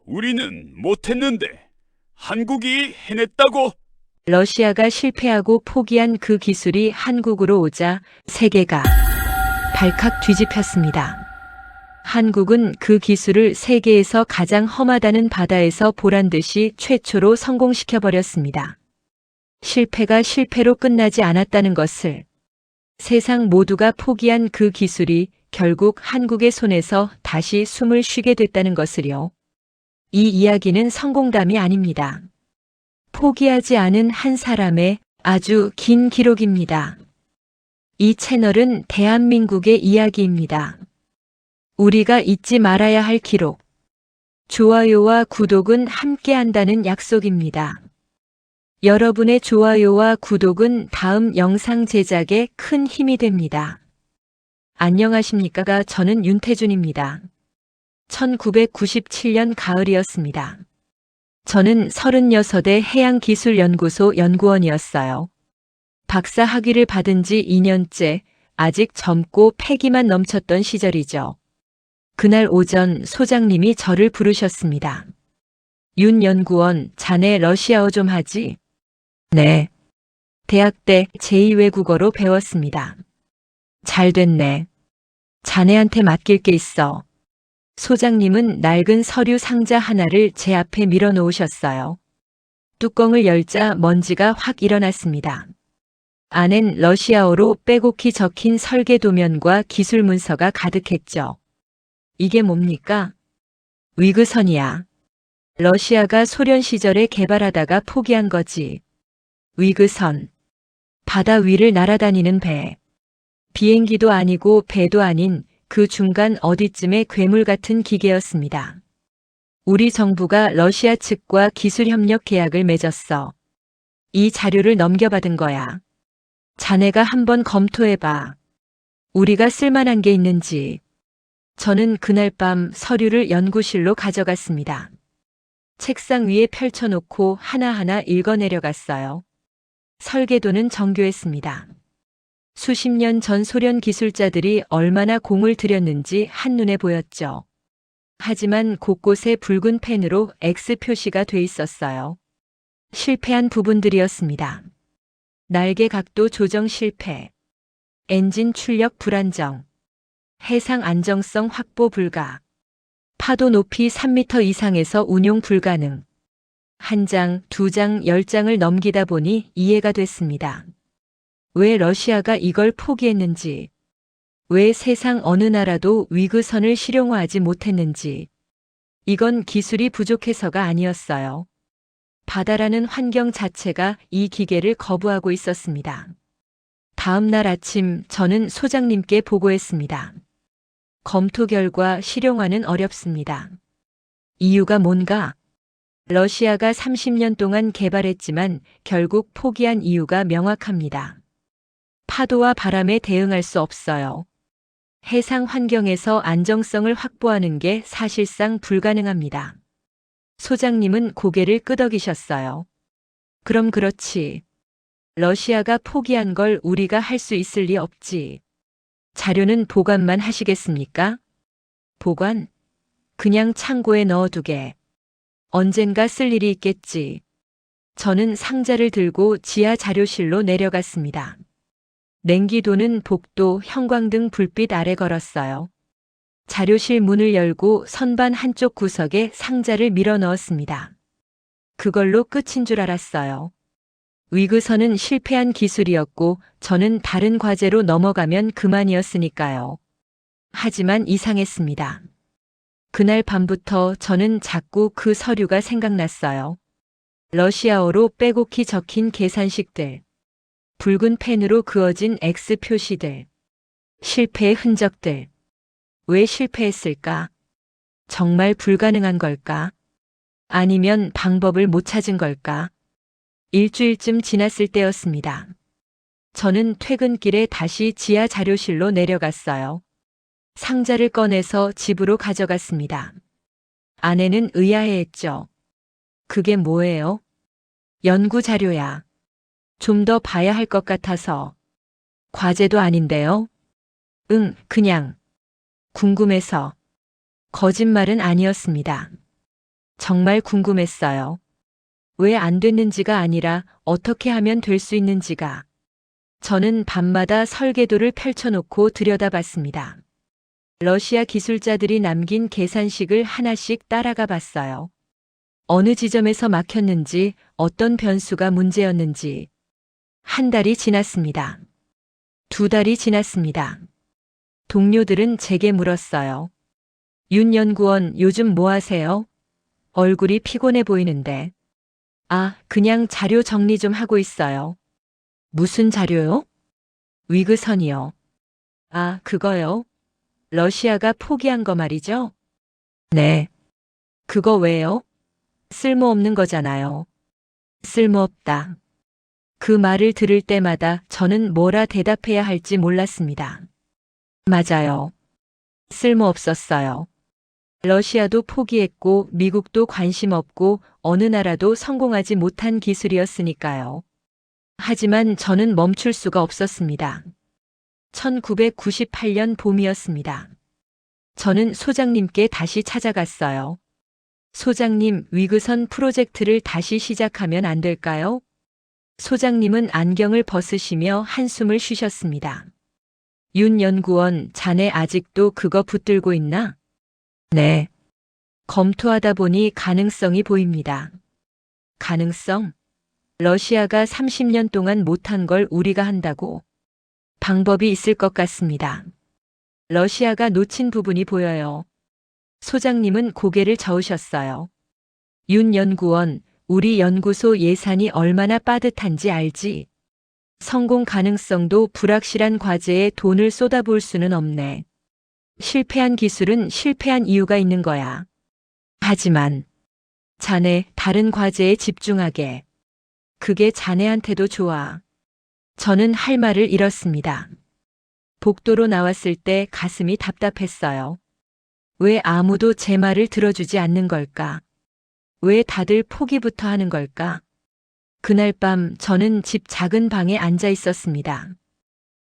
우리는 못했는데 한국이 해냈다고. 러시아가 실패하고 포기한 그 기술이 한국으로 오자 세계가 발칵 뒤집혔습니다. 한국은 그 기술을 세계에서 가장 험하다는 바다에서 보란 듯이 최초로 성공시켜버렸습니다. 실패가 실패로 끝나지 않았다는 것을, 세상 모두가 포기한 그 기술이 결국 한국의 손에서 다시 숨을 쉬게 됐다는 것을요. 이 이야기는 성공담이 아닙니다. 포기하지 않은 한 사람의 아주 긴 기록입니다. 이 채널은 대한민국의 이야기입니다. 우리가 잊지 말아야 할 기록. 좋아요와 구독은 함께 한다는 약속입니다. 여러분의 좋아요와 구독은 다음 영상 제작에 큰 힘이 됩니다. 안녕하십니까? 저는 윤태준입니다. 1997년 가을이었습니다. 저는 36의 해양기술연구소 연구원이었어요. 박사 학위를 받은 지 2년째, 아직 젊고 패기만 넘쳤던 시절이죠. 그날 오전 소장님이 저를 부르셨습니다. 윤 연구원, 자네 러시아어 좀 하지? 네. 대학 때 제2외국어로 배웠습니다. 잘 됐네. 자네한테 맡길 게 있어. 소장님은 낡은 서류 상자 하나를 제 앞에 밀어놓으셨어요. 뚜껑을 열자 먼지가 확 일어났습니다. 안엔 러시아어로 빼곡히 적힌 설계 도면과 기술 문서가 가득했죠. 이게 뭡니까? 위그선이야. 러시아가 소련 시절에 개발하다가 포기한 거지. 위그선. 바다 위를 날아다니는 배. 비행기도 아니고 배도 아닌 그 중간 어디쯤의 괴물 같은 기계였습니다. 우리 정부가 러시아 측과 기술협력 계약을 맺었어. 이 자료를 넘겨받은 거야. 자네가 한번 검토해봐. 우리가 쓸만한 게 있는지. 저는 그날 밤 서류를 연구실로 가져갔습니다. 책상 위에 펼쳐놓고 하나하나 읽어내려갔어요. 설계도는 정교했습니다. 수십 년 전 소련 기술자들이 얼마나 공을 들였는지 한눈에 보였죠. 하지만 곳곳에 붉은 펜으로 X 표시가 돼 있었어요. 실패한 부분들이었습니다. 날개 각도 조정 실패, 엔진 출력 불안정, 해상 안정성 확보 불가, 파도 높이 3m 이상에서 운용 불가능. 한 장, 두 장, 10장을 넘기다 보니 이해가 됐습니다. 왜 러시아가 이걸 포기했는지, 왜 세상 어느 나라도 위그선을 실용화하지 못했는지. 이건 기술이 부족해서가 아니었어요. 바다라는 환경 자체가 이 기계를 거부하고 있었습니다. 다음 날 아침 저는 소장님께 보고했습니다. 검토 결과 실용화는 어렵습니다. 이유가 뭔가? 러시아가 30년 동안 개발했지만 결국 포기한 이유가 명확합니다. 파도와 바람에 대응할 수 없어요. 해상 환경에서 안정성을 확보하는 게 사실상 불가능합니다. 소장님은 고개를 끄덕이셨어요. 그럼 그렇지. 러시아가 포기한 걸 우리가 할 수 있을 리 없지. 자료는 보관만 하시겠습니까? 보관? 그냥 창고에 넣어두게. 언젠가 쓸 일이 있겠지. 저는 상자를 들고 지하 자료실로 내려갔습니다. 냉기도는 복도, 형광등 불빛 아래 걸었어요. 자료실 문을 열고 선반 한쪽 구석에 상자를 밀어 넣었습니다. 그걸로 끝인 줄 알았어요. 위그선은 실패한 기술이었고 저는 다른 과제로 넘어가면 그만이었으니까요. 하지만 이상했습니다. 그날 밤부터 저는 자꾸 그 서류가 생각났어요. 러시아어로 빼곡히 적힌 계산식들, 붉은 펜으로 그어진 X 표시들, 실패의 흔적들. 왜 실패했을까? 정말 불가능한 걸까? 아니면 방법을 못 찾은 걸까? 일주일쯤 지났을 때였습니다. 저는 퇴근길에 다시 지하 자료실로 내려갔어요. 상자를 꺼내서 집으로 가져갔습니다. 아내는 의아해했죠. 그게 뭐예요? 연구 자료야. 좀 더 봐야 할 것 같아서. 과제도 아닌데요? 응, 그냥. 궁금해서. 거짓말은 아니었습니다. 정말 궁금했어요. 왜 안 됐는지가 아니라 어떻게 하면 될 수 있는지가. 저는 밤마다 설계도를 펼쳐놓고 들여다봤습니다. 러시아 기술자들이 남긴 계산식을 하나씩 따라가 봤어요. 어느 지점에서 막혔는지, 어떤 변수가 문제였는지. 한 달이 지났습니다. 두 달이 지났습니다. 동료들은 제게 물었어요. 윤 연구원, 요즘 뭐 하세요? 얼굴이 피곤해 보이는데. 아, 그냥 자료 정리 좀 하고 있어요. 무슨 자료요? 위그선이요. 아, 그거요? 러시아가 포기한 거 말이죠? 네. 그거 왜요? 쓸모없는 거잖아요. 쓸모없다. 그 말을 들을 때마다 저는 뭐라 대답해야 할지 몰랐습니다. 맞아요. 쓸모없었어요. 러시아도 포기했고 미국도 관심 없고 어느 나라도 성공하지 못한 기술이었으니까요. 하지만 저는 멈출 수가 없었습니다. 1998년 봄이었습니다. 저는 소장님께 다시 찾아갔어요. 소장님, 위그선 프로젝트를 다시 시작하면 안 될까요? 소장님은 안경을 벗으시며 한숨을 쉬셨습니다. 윤 연구원, 자네 아직도 그거 붙들고 있나? 네. 검토하다 보니 가능성이 보입니다. 가능성? 러시아가 30년 동안 못한 걸 우리가 한다고. 방법이 있을 것 같습니다. 러시아가 놓친 부분이 보여요. 소장님은 고개를 저으셨어요. 윤 연구원, 우리 연구소 예산이 얼마나 빠듯한지 알지? 성공 가능성도 불확실한 과제에 돈을 쏟아부을 수는 없네. 실패한 기술은 실패한 이유가 있는 거야. 하지만 자네 다른 과제에 집중하게. 그게 자네한테도 좋아. 저는 할 말을 잃었습니다. 복도로 나왔을 때 가슴이 답답했어요. 왜 아무도 제 말을 들어주지 않는 걸까? 왜 다들 포기부터 하는 걸까? 그날 밤 저는 집 작은 방에 앉아 있었습니다.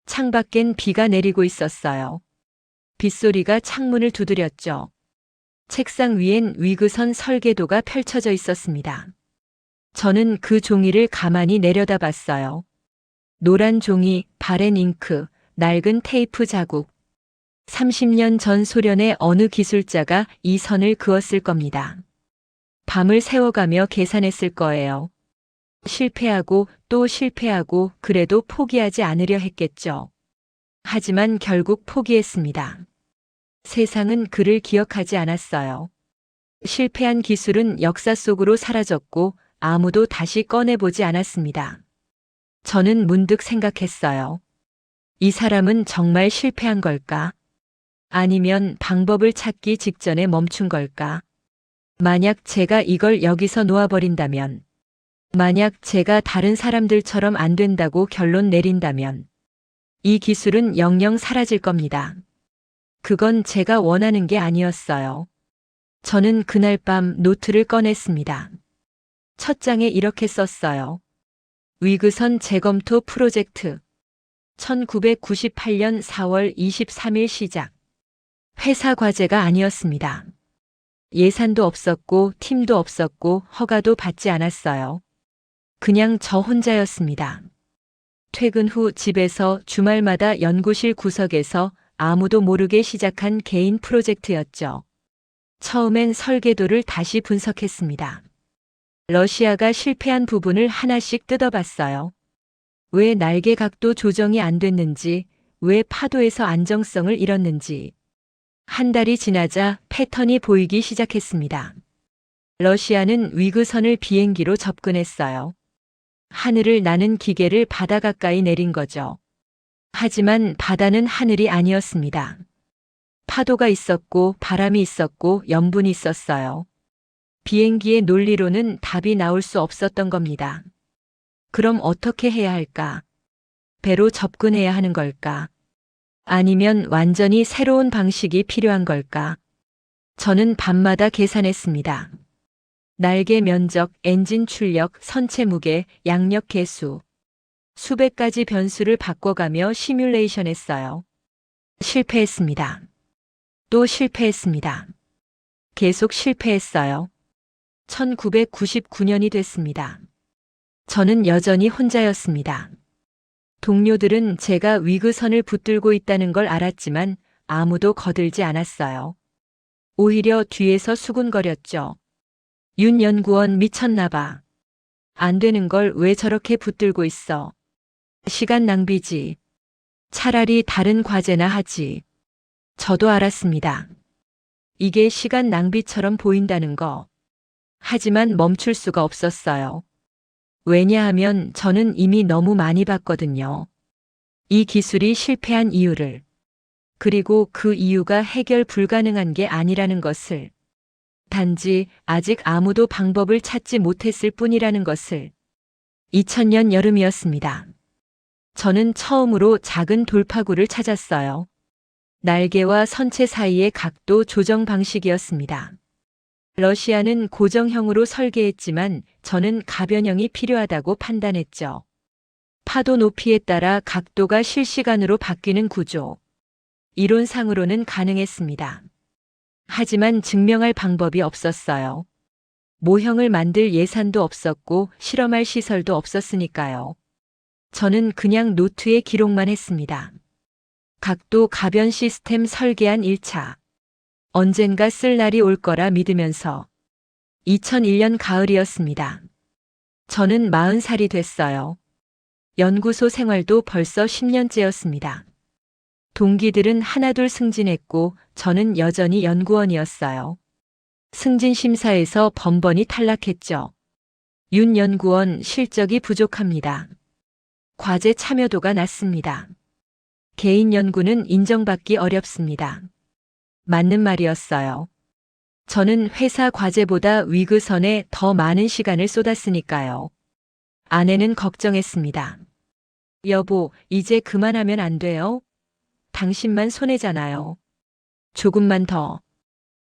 창밖엔 비가 내리고 있었어요. 빗소리가 창문을 두드렸죠. 책상 위엔 위그선 설계도가 펼쳐져 있었습니다. 저는 그 종이를 가만히 내려다봤어요. 노란 종이, 바랜 잉크, 낡은 테이프 자국. 30년 전 소련의 어느 기술자가 이 선을 그었을 겁니다. 밤을 새워가며 계산했을 거예요. 실패하고 또 실패하고 그래도 포기하지 않으려 했겠죠. 하지만 결국 포기했습니다. 세상은 그를 기억하지 않았어요. 실패한 기술은 역사 속으로 사라졌고 아무도 다시 꺼내보지 않았습니다. 저는 문득 생각했어요. 이 사람은 정말 실패한 걸까? 아니면 방법을 찾기 직전에 멈춘 걸까? 만약 제가 이걸 여기서 놓아버린다면, 만약 제가 다른 사람들처럼 안 된다고 결론 내린다면, 이 기술은 영영 사라질 겁니다. 그건 제가 원하는 게 아니었어요. 저는 그날 밤 노트를 꺼냈습니다. 첫 장에 이렇게 썼어요. 위그선 재검토 프로젝트. 1998년 4월 23일 시작. 회사 과제가 아니었습니다. 예산도 없었고 팀도 없었고 허가도 받지 않았어요. 그냥 저 혼자였습니다. 퇴근 후 집에서 주말마다 연구실 구석에서 아무도 모르게 시작한 개인 프로젝트였죠. 처음엔 설계도를 다시 분석했습니다. 러시아가 실패한 부분을 하나씩 뜯어봤어요. 왜 날개 각도 조정이 안 됐는지, 왜 파도에서 안정성을 잃었는지. 한 달이 지나자 패턴이 보이기 시작했습니다. 러시아는 위그선을 비행기로 접근했어요. 하늘을 나는 기계를 바다 가까이 내린 거죠. 하지만 바다는 하늘이 아니었습니다. 파도가 있었고 바람이 있었고 염분이 있었어요. 비행기의 논리로는 답이 나올 수 없었던 겁니다. 그럼 어떻게 해야 할까? 배로 접근해야 하는 걸까? 아니면 완전히 새로운 방식이 필요한 걸까? 저는 밤마다 계산했습니다. 날개 면적, 엔진 출력, 선체 무게, 양력 계수. 수백 가지 변수를 바꿔가며 시뮬레이션 했어요. 실패했습니다. 또 실패했습니다. 계속 실패했어요. 1999년이 됐습니다. 저는 여전히 혼자였습니다. 동료들은 제가 위그선을 붙들고 있다는 걸 알았지만 아무도 거들지 않았어요. 오히려 뒤에서 수군거렸죠. 윤 연구원 미쳤나 봐. 안 되는 걸 왜 저렇게 붙들고 있어. 시간 낭비지. 차라리 다른 과제나 하지. 저도 알았습니다. 이게 시간 낭비처럼 보인다는 거. 하지만 멈출 수가 없었어요. 왜냐하면 저는 이미 너무 많이 봤거든요. 이 기술이 실패한 이유를. 그리고 그 이유가 해결 불가능한 게 아니라는 것을. 단지 아직 아무도 방법을 찾지 못했을 뿐이라는 것을. 2000년 여름이었습니다. 저는 처음으로 작은 돌파구를 찾았어요. 날개와 선체 사이의 각도 조정 방식이었습니다. 러시아는 고정형으로 설계했지만 저는 가변형이 필요하다고 판단했죠. 파도 높이에 따라 각도가 실시간으로 바뀌는 구조. 이론상으로는 가능했습니다. 하지만 증명할 방법이 없었어요. 모형을 만들 예산도 없었고 실험할 시설도 없었으니까요. 저는 그냥 노트에 기록만 했습니다. 각도 가변 시스템 설계한 1차. 언젠가 쓸 날이 올 거라 믿으면서. 2001년 가을이었습니다. 저는 40살이 됐어요. 연구소 생활도 벌써 10년째였습니다. 동기들은 하나둘 승진했고 저는 여전히 연구원이었어요. 승진 심사에서 번번이 탈락했죠. 윤 연구원 실적이 부족합니다. 과제 참여도가 낮습니다. 개인 연구는 인정받기 어렵습니다. 맞는 말이었어요. 저는 회사 과제보다 위그선에 더 많은 시간을 쏟았으니까요. 아내는 걱정했습니다. 여보, 이제 그만하면 안 돼요? 당신만 손해잖아요. 조금만 더.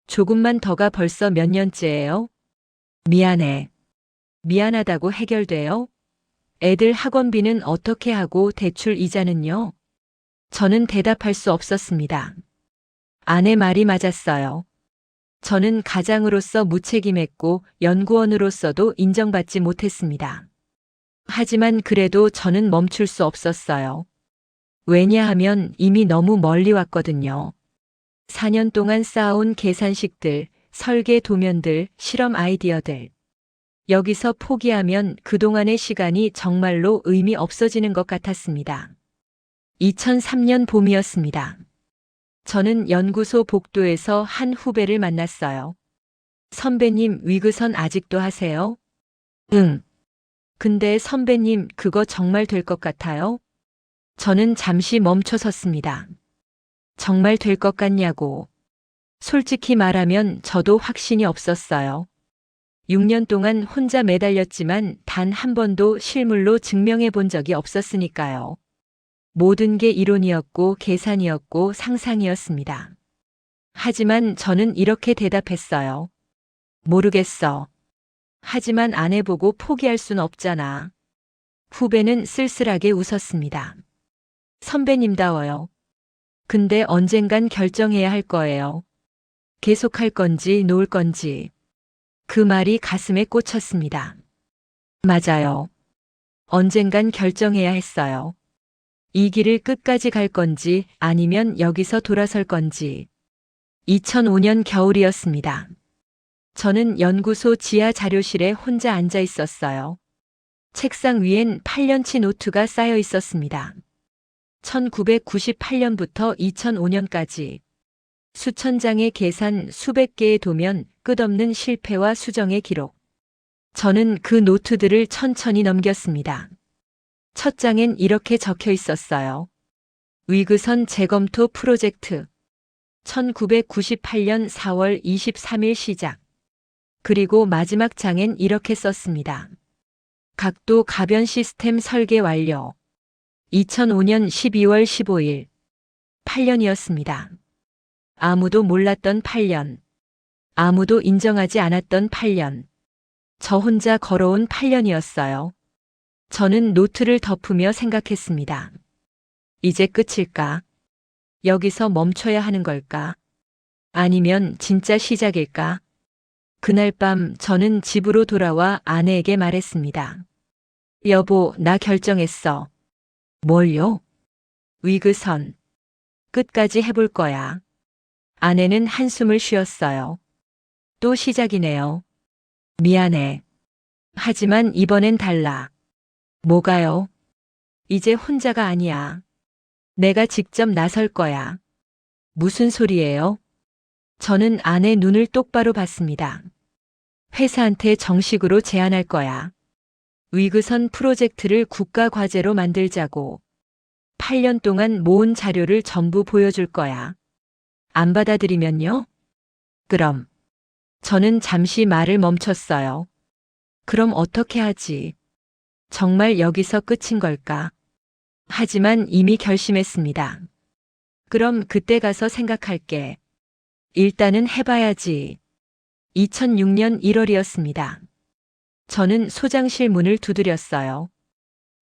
조금만 더가 벌써 몇 년째예요? 미안해. 미안하다고 해결돼요? 애들 학원비는 어떻게 하고 대출 이자는요? 저는 대답할 수 없었습니다. 아내 말이 맞았어요. 저는 가장으로서 무책임했고 연구원으로서도 인정받지 못했습니다. 하지만 그래도 저는 멈출 수 없었어요. 왜냐하면 이미 너무 멀리 왔거든요. 4년 동안 쌓아온 계산식들, 설계 도면들, 실험 아이디어들. 여기서 포기하면 그동안의 시간이 정말로 의미 없어지는 것 같았습니다. 2003년 봄이었습니다. 저는 연구소 복도에서 한 후배를 만났어요. 선배님, 위그선 아직도 하세요? 응. 근데 선배님, 그거 정말 될 것 같아요? 저는 잠시 멈춰 섰습니다. 정말 될 것 같냐고. 솔직히 말하면 저도 확신이 없었어요. 6년 동안 혼자 매달렸지만 단 한 번도 실물로 증명해 본 적이 없었으니까요. 모든 게 이론이었고 계산이었고 상상이었습니다. 하지만 저는 이렇게 대답했어요. 모르겠어. 하지만 안 해보고 포기할 순 없잖아. 후배는 쓸쓸하게 웃었습니다. 선배님다워요. 근데 언젠간 결정해야 할 거예요. 계속할 건지 놓을 건지. 그 말이 가슴에 꽂혔습니다. 맞아요. 언젠간 결정해야 했어요. 이 길을 끝까지 갈 건지 아니면 여기서 돌아설 건지. 2005년 겨울이었습니다. 저는 연구소 지하 자료실에 혼자 앉아 있었어요. 책상 위엔 8년치 노트가 쌓여 있었습니다. 1998년부터 2005년까지 수천 장의 계산, 수백 개의 도면, 끝없는 실패와 수정의 기록. 저는 그 노트들을 천천히 넘겼습니다. 첫 장엔 이렇게 적혀 있었어요. 위그선 재검토 프로젝트. 1998년 4월 23일 시작. 그리고 마지막 장엔 이렇게 썼습니다. 각도 가변 시스템 설계 완료. 2005년 12월 15일. 8년이었습니다. 아무도 몰랐던 8년. 아무도 인정하지 않았던 8년. 저 혼자 걸어온 8년이었어요. 저는 노트를 덮으며 생각했습니다. 이제 끝일까? 여기서 멈춰야 하는 걸까? 아니면 진짜 시작일까? 그날 밤 저는 집으로 돌아와 아내에게 말했습니다. 여보, 나 결정했어. 뭘요? 위그선. 끝까지 해볼 거야. 아내는 한숨을 쉬었어요. 또 시작이네요. 미안해. 하지만 이번엔 달라. 뭐가요? 이제 혼자가 아니야. 내가 직접 나설 거야. 무슨 소리예요? 저는 아내 눈을 똑바로 봤습니다. 회사한테 정식으로 제안할 거야. 위그선 프로젝트를 국가 과제로 만들자고. 8년 동안 모은 자료를 전부 보여줄 거야. 안 받아들이면요? 그럼. 저는 잠시 말을 멈췄어요. 그럼 어떻게 하지? 정말 여기서 끝인 걸까? 하지만 이미 결심했습니다. 그럼 그때 가서 생각할게. 일단은 해봐야지. 2006년 1월이었습니다. 저는 소장실 문을 두드렸어요.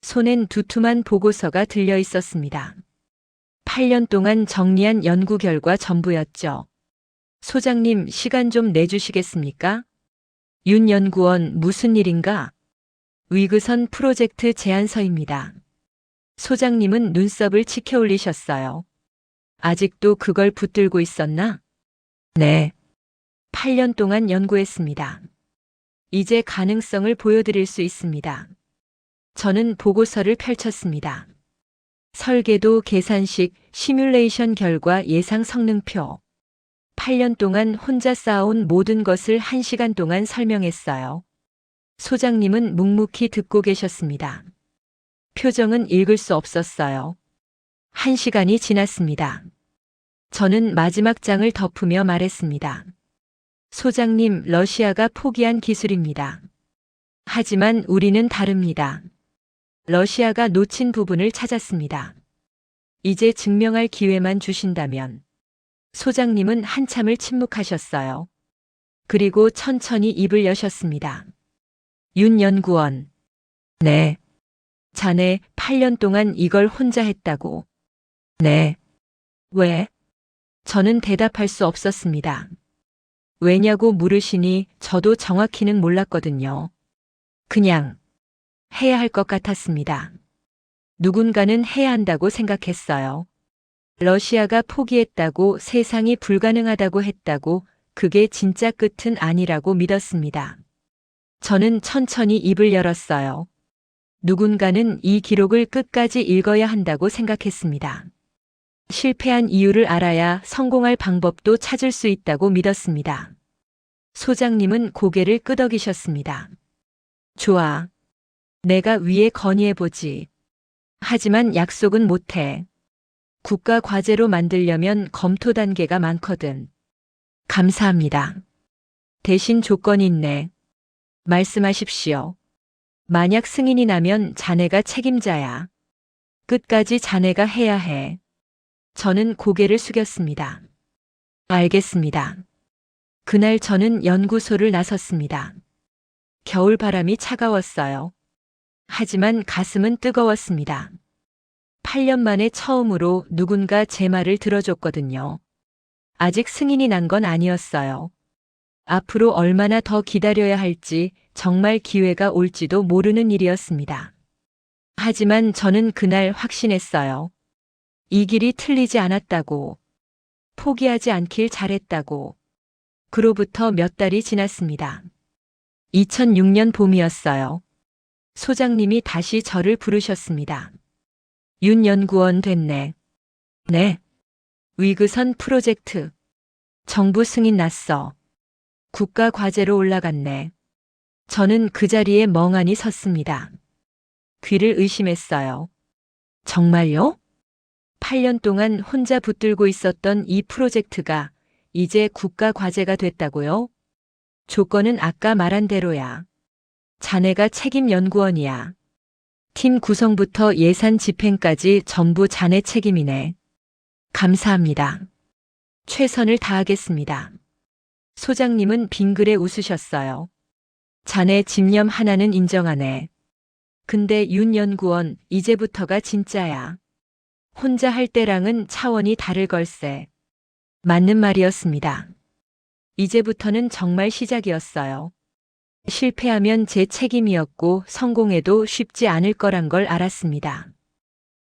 손엔 두툼한 보고서가 들려 있었습니다. 8년 동안 정리한 연구 결과 전부였죠. 소장님, 시간 좀 내주시겠습니까? 윤 연구원, 무슨 일인가? 위그선 프로젝트 제안서입니다. 소장님은 눈썹을 치켜 올리셨어요. 아직도 그걸 붙들고 있었나? 네. 8년 동안 연구했습니다. 이제 가능성을 보여드릴 수 있습니다. 저는 보고서를 펼쳤습니다. 설계도, 계산식, 시뮬레이션 결과, 예상 성능표. 8년 동안 혼자 쌓아온 모든 것을 1시간 동안 설명했어요. 소장님은 묵묵히 듣고 계셨습니다. 표정은 읽을 수 없었어요. 1시간이 지났습니다. 저는 마지막 장을 덮으며 말했습니다. 소장님, 러시아가 포기한 기술입니다. 하지만 우리는 다릅니다. 러시아가 놓친 부분을 찾았습니다. 이제 증명할 기회만 주신다면. 소장님은 한참을 침묵하셨어요. 그리고 천천히 입을 여셨습니다. 윤 연구원. 네. 자네 8년 동안 이걸 혼자 했다고. 네. 왜? 저는 대답할 수 없었습니다. 왜냐고 물으시니 저도 정확히는 몰랐거든요. 그냥 해야 할 것 같았습니다. 누군가는 해야 한다고 생각했어요. 러시아가 포기했다고, 세상이 불가능하다고 했다고, 그게 진짜 끝은 아니라고 믿었습니다. 저는 천천히 입을 열었어요. 누군가는 이 기록을 끝까지 읽어야 한다고 생각했습니다. 실패한 이유를 알아야 성공할 방법도 찾을 수 있다고 믿었습니다. 소장님은 고개를 끄덕이셨습니다. 좋아. 내가 위에 건의해보지. 하지만 약속은 못해. 국가 과제로 만들려면 검토 단계가 많거든. 감사합니다. 대신 조건이 있네. 말씀하십시오. 만약 승인이 나면 자네가 책임자야. 끝까지 자네가 해야 해. 저는 고개를 숙였습니다. 알겠습니다. 그날 저는 연구소를 나섰습니다. 겨울바람이 차가웠어요. 하지만 가슴은 뜨거웠습니다. 8년 만에 처음으로 누군가 제 말을 들어줬거든요. 아직 승인이 난 건 아니었어요. 앞으로 얼마나 더 기다려야 할지, 정말 기회가 올지도 모르는 일이었습니다. 하지만 저는 그날 확신했어요. 이 길이 틀리지 않았다고. 포기하지 않길 잘했다고. 그로부터 몇 달이 지났습니다. 2006년 봄이었어요. 소장님이 다시 저를 부르셨습니다. 윤 연구원 됐네. 네. 위그선 프로젝트. 정부 승인 났어. 국가 과제로 올라갔네. 저는 그 자리에 멍하니 섰습니다. 귀를 의심했어요. 정말요? 8년 동안 혼자 붙들고 있었던 이 프로젝트가 이제 국가 과제가 됐다고요? 조건은 아까 말한 대로야. 자네가 책임 연구원이야. 팀 구성부터 예산 집행까지 전부 자네 책임이네. 감사합니다. 최선을 다하겠습니다. 소장님은 빙그레 웃으셨어요. 자네 집념 하나는 인정하네. 근데 윤 연구원, 이제부터가 진짜야. 혼자 할 때랑은 차원이 다를 걸세. 맞는 말이었습니다. 이제부터는 정말 시작이었어요. 실패하면 제 책임이었고 성공해도 쉽지 않을 거란 걸 알았습니다.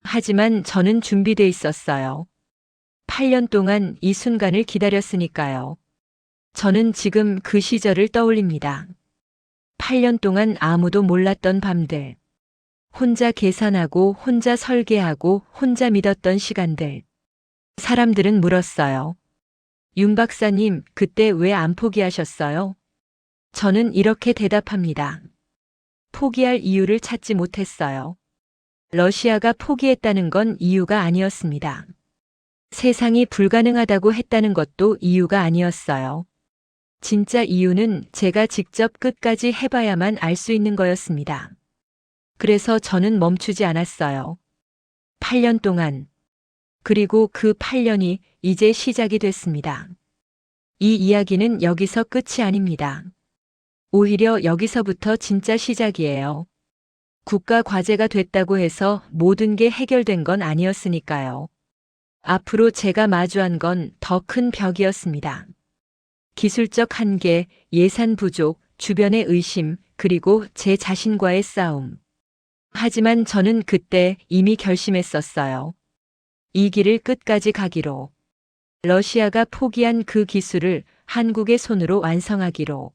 하지만 저는 준비돼 있었어요. 8년 동안 이 순간을 기다렸으니까요. 저는 지금 그 시절을 떠올립니다. 8년 동안 아무도 몰랐던 밤들. 혼자 계산하고 혼자 설계하고 혼자 믿었던 시간들. 사람들은 물었어요. 윤 박사님, 그때 왜 안 포기하셨어요? 저는 이렇게 대답합니다. 포기할 이유를 찾지 못했어요. 러시아가 포기했다는 건 이유가 아니었습니다. 세상이 불가능하다고 했다는 것도 이유가 아니었어요. 진짜 이유는 제가 직접 끝까지 해봐야만 알 수 있는 거였습니다. 그래서 저는 멈추지 않았어요. 8년 동안. 그리고 그 8년이 이제 시작이 됐습니다. 이 이야기는 여기서 끝이 아닙니다. 오히려 여기서부터 진짜 시작이에요. 국가 과제가 됐다고 해서 모든 게 해결된 건 아니었으니까요. 앞으로 제가 마주한 건 더 큰 벽이었습니다. 기술적 한계, 예산 부족, 주변의 의심, 그리고 제 자신과의 싸움. 하지만 저는 그때 이미 결심했었어요. 이 길을 끝까지 가기로. 러시아가 포기한 그 기술을 한국의 손으로 완성하기로.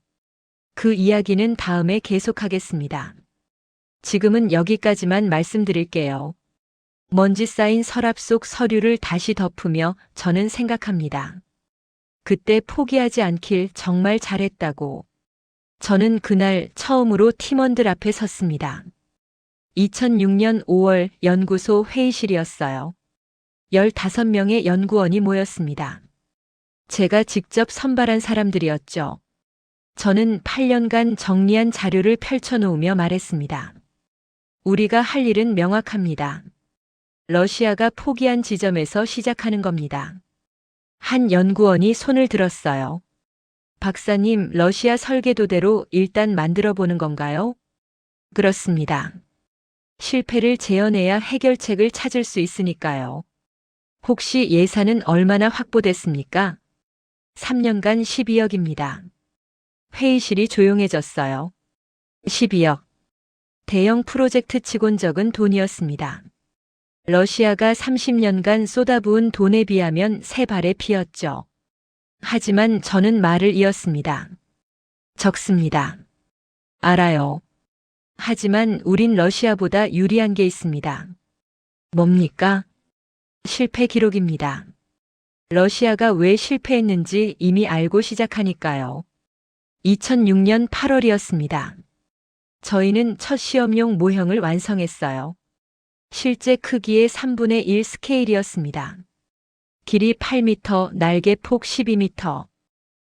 그 이야기는 다음에 계속하겠습니다. 지금은 여기까지만 말씀드릴게요. 먼지 쌓인 서랍 속 서류를 다시 덮으며 저는 생각합니다. 그때 포기하지 않길 정말 잘했다고. 저는 그날 처음으로 팀원들 앞에 섰습니다. 2006년 5월 연구소 회의실이었어요. 15명의 연구원이 모였습니다. 제가 직접 선발한 사람들이었죠. 저는 8년간 정리한 자료를 펼쳐놓으며 말했습니다. 우리가 할 일은 명확합니다. 러시아가 포기한 지점에서 시작하는 겁니다. 한 연구원이 손을 들었어요. 박사님, 러시아 설계도대로 일단 만들어 보는 건가요? 그렇습니다. 실패를 재현해야 해결책을 찾을 수 있으니까요. 혹시 예산은 얼마나 확보됐습니까? 3년간 12억입니다. 회의실이 조용해졌어요. 12억. 대형 프로젝트 치곤 적은 돈이었습니다. 러시아가 30년간 쏟아부은 돈에 비하면 새 발의 피였죠. 하지만 저는 말을 이었습니다. 적습니다. 알아요. 하지만 우린 러시아보다 유리한 게 있습니다. 뭡니까? 실패 기록입니다. 러시아가 왜 실패했는지 이미 알고 시작하니까요. 2006년 8월이었습니다. 저희는 첫 시험용 모형을 완성했어요. 실제 크기의 3분의 1 스케일이었습니다. 길이 8m, 날개 폭 12m.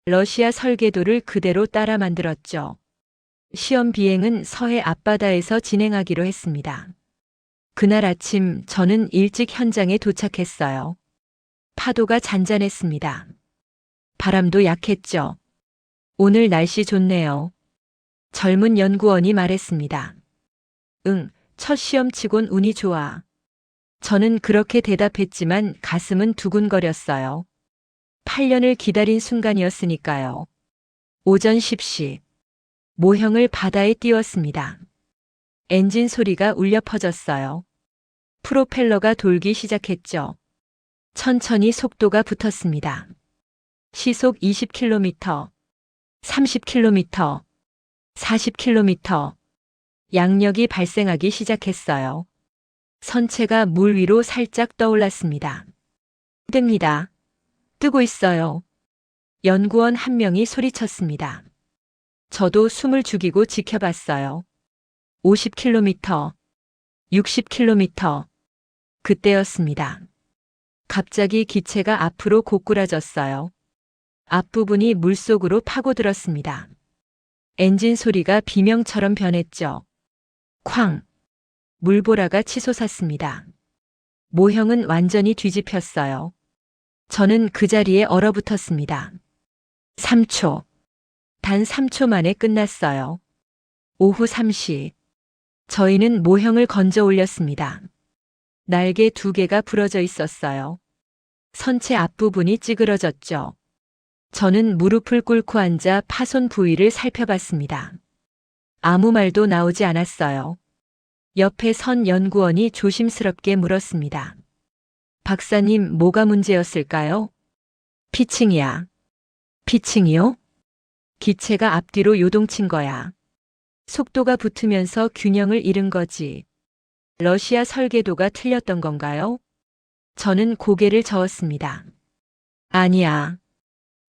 러시아 설계도를 그대로 따라 만들었죠. 시험 비행은 서해 앞바다에서 진행하기로 했습니다. 그날 아침 저는 일찍 현장에 도착했어요. 파도가 잔잔했습니다. 바람도 약했죠. 오늘 날씨 좋네요. 젊은 연구원이 말했습니다. 응, 첫 시험치곤 운이 좋아. 저는 그렇게 대답했지만 가슴은 두근거렸어요. 8년을 기다린 순간이었으니까요. 오전 10시. 모형을 바다에 띄웠습니다. 엔진 소리가 울려 퍼졌어요. 프로펠러가 돌기 시작했죠. 천천히 속도가 붙었습니다. 시속 20km, 30km, 40km. 양력이 발생하기 시작했어요. 선체가 물 위로 살짝 떠올랐습니다. 뜹니다. 뜨고 있어요. 연구원 한 명이 소리쳤습니다. 저도 숨을 죽이고 지켜봤어요. 50km, 60km. 그때였습니다. 갑자기 기체가 앞으로 고꾸라졌어요. 앞부분이 물속으로 파고들었습니다. 엔진 소리가 비명처럼 변했죠. 쾅! 물보라가 치솟았습니다. 모형은 완전히 뒤집혔어요. 저는 그 자리에 얼어붙었습니다. 3초. 단 3초 만에 끝났어요. 오후 3시. 저희는 모형을 건져 올렸습니다. 날개 2개가 부러져 있었어요. 선체 앞부분이 찌그러졌죠. 저는 무릎을 꿇고 앉아 파손 부위를 살펴봤습니다. 아무 말도 나오지 않았어요. 옆에 선 연구원이 조심스럽게 물었습니다. 박사님, 뭐가 문제였을까요? 피칭이야. 피칭이요? 기체가 앞뒤로 요동친 거야. 속도가 붙으면서 균형을 잃은 거지. 러시아 설계도가 틀렸던 건가요? 저는 고개를 저었습니다. 아니야.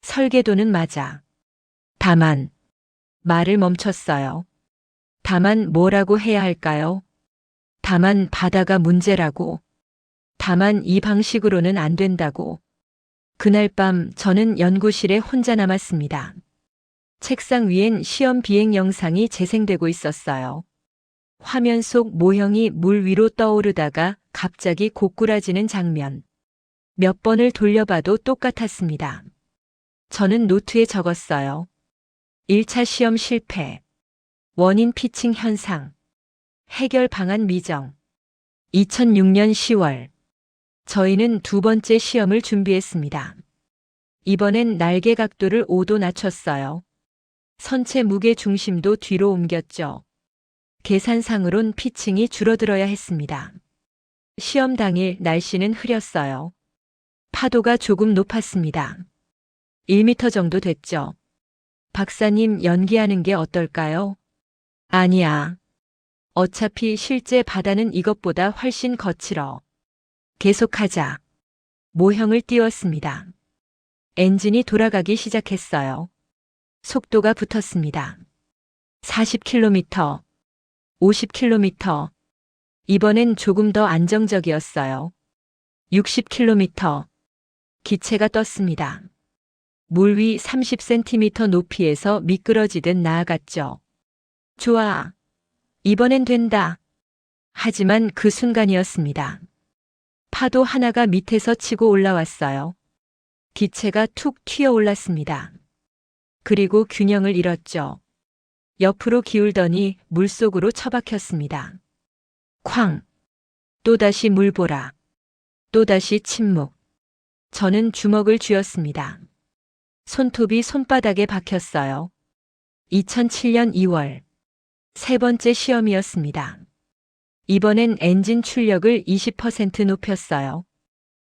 설계도는 맞아. 다만, 말을 멈췄어요. 다만 뭐라고 해야 할까요? 다만 바다가 문제라고. 다만 이 방식으로는 안 된다고. 그날 밤 저는 연구실에 혼자 남았습니다. 책상 위엔 시험 비행 영상이 재생되고 있었어요. 화면 속 모형이 물 위로 떠오르다가 갑자기 고꾸라지는 장면. 몇 번을 돌려봐도 똑같았습니다. 저는 노트에 적었어요. 1차 시험 실패. 원인 피칭 현상. 해결 방안 미정. 2006년 10월. 저희는 두 번째 시험을 준비했습니다. 이번엔 날개 각도를 5도 낮췄어요. 선체 무게 중심도 뒤로 옮겼죠. 계산상으론 피칭이 줄어들어야 했습니다. 시험 당일 날씨는 흐렸어요. 파도가 조금 높았습니다. 1m 정도 됐죠. 박사님, 연기하는 게 어떨까요? 아니야. 어차피 실제 바다는 이것보다 훨씬 거칠어. 계속하자. 모형을 띄웠습니다. 엔진이 돌아가기 시작했어요. 속도가 붙었습니다. 40km, 50km. 이번엔 조금 더 안정적이었어요. 60km. 기체가 떴습니다. 물 위 30cm 높이에서 미끄러지듯 나아갔죠. 좋아. 이번엔 된다. 하지만 그 순간이었습니다. 파도 하나가 밑에서 치고 올라왔어요. 기체가 툭 튀어 올랐습니다. 그리고 균형을 잃었죠. 옆으로 기울더니 물속으로 처박혔습니다. 쾅! 또다시 물보라. 또다시 침묵. 저는 주먹을 쥐었습니다. 손톱이 손바닥에 박혔어요. 2007년 2월. 세 번째 시험이었습니다. 이번엔 엔진 출력을 20% 높였어요.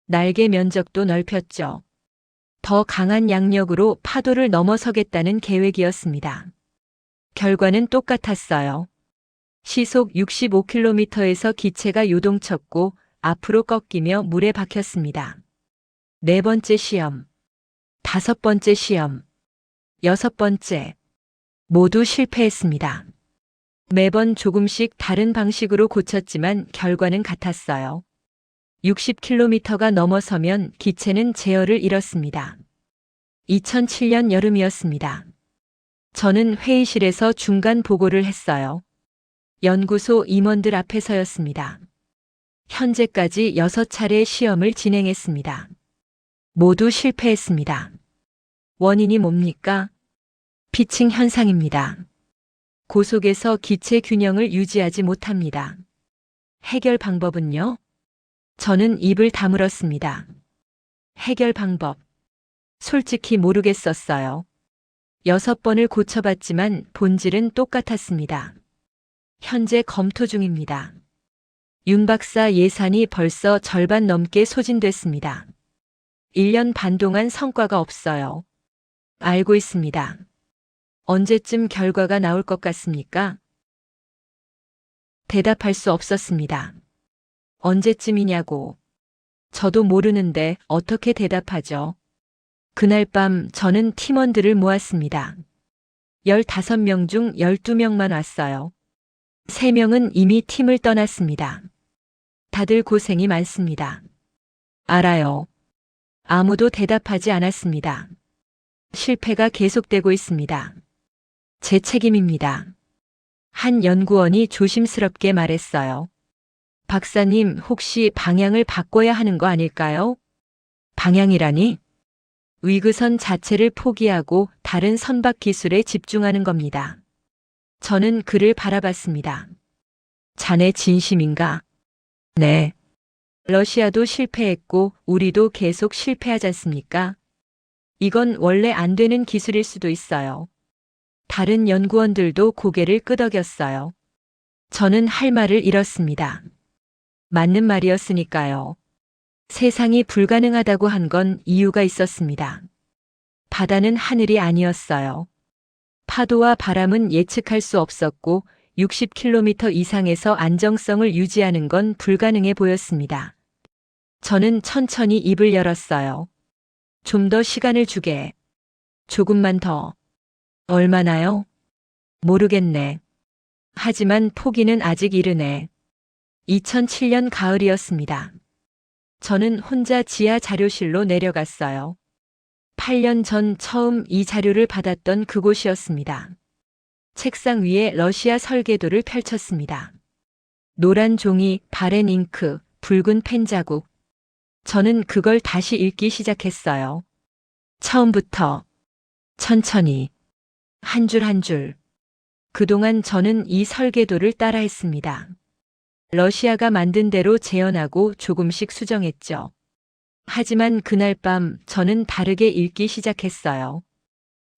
날개 면적도 넓혔죠. 더 강한 양력으로 파도를 넘어서겠다는 계획이었습니다. 결과는 똑같았어요. 시속 65km에서 기체가 요동쳤고 앞으로 꺾이며 물에 박혔습니다. 네 번째 시험, 다섯 번째 시험, 여섯 번째. 모두 실패했습니다. 매번 조금씩 다른 방식으로 고쳤지만 결과는 같았어요. 60km가 넘어서면 기체는 제어를 잃었습니다. 2007년 여름이었습니다. 저는 회의실에서 중간 보고를 했어요. 연구소 임원들 앞에서였습니다. 현재까지 6차례 시험을 진행했습니다. 모두 실패했습니다. 원인이 뭡니까? 피칭 현상입니다. 고속에서 기체 균형을 유지하지 못합니다. 해결 방법은요? 저는 입을 다물었습니다. 해결 방법. 솔직히 모르겠었어요. 6번을 고쳐봤지만 본질은 똑같았습니다. 현재 검토 중입니다. 윤 박사 예산이 벌써 절반 넘게 소진됐습니다. 1년 반 동안 성과가 없어요. 알고 있습니다. 언제쯤 결과가 나올 것 같습니까? 대답할 수 없었습니다. 언제쯤이냐고. 저도 모르는데 어떻게 대답하죠? 그날 밤 저는 팀원들을 모았습니다. 15명 중 12명만 왔어요. 3명은 이미 팀을 떠났습니다. 다들 고생이 많습니다. 알아요. 아무도 대답하지 않았습니다. 실패가 계속되고 있습니다. 제 책임입니다. 한 연구원이 조심스럽게 말했어요. 박사님, 혹시 방향을 바꿔야 하는 거 아닐까요? 방향이라니? 위그선 자체를 포기하고 다른 선박 기술에 집중하는 겁니다. 저는 그를 바라봤습니다. 자네 진심인가? 네. 러시아도 실패했고 우리도 계속 실패하지 않습니까? 이건 원래 안 되는 기술일 수도 있어요. 다른 연구원들도 고개를 끄덕였어요. 저는 할 말을 잃었습니다. 맞는 말이었으니까요. 세상이 불가능하다고 한 건 이유가 있었습니다. 바다는 하늘이 아니었어요. 파도와 바람은 예측할 수 없었고 60km 이상에서 안정성을 유지하는 건 불가능해 보였습니다. 저는 천천히 입을 열었어요. 좀 더 시간을 주게. 조금만 더. 얼마나요? 모르겠네. 하지만 포기는 아직 이르네. 2007년 가을이었습니다. 저는 혼자 지하 자료실로 내려갔어요. 8년 전 처음 이 자료를 받았던 그곳이었습니다. 책상 위에 러시아 설계도를 펼쳤습니다. 노란 종이, 바랜 잉크, 붉은 펜 자국. 저는 그걸 다시 읽기 시작했어요. 처음부터, 천천히, 한 줄 한 줄. 그동안 저는 이 설계도를 따라했습니다. 러시아가 만든 대로 재현하고 조금씩 수정했죠. 하지만 그날 밤 저는 다르게 읽기 시작했어요.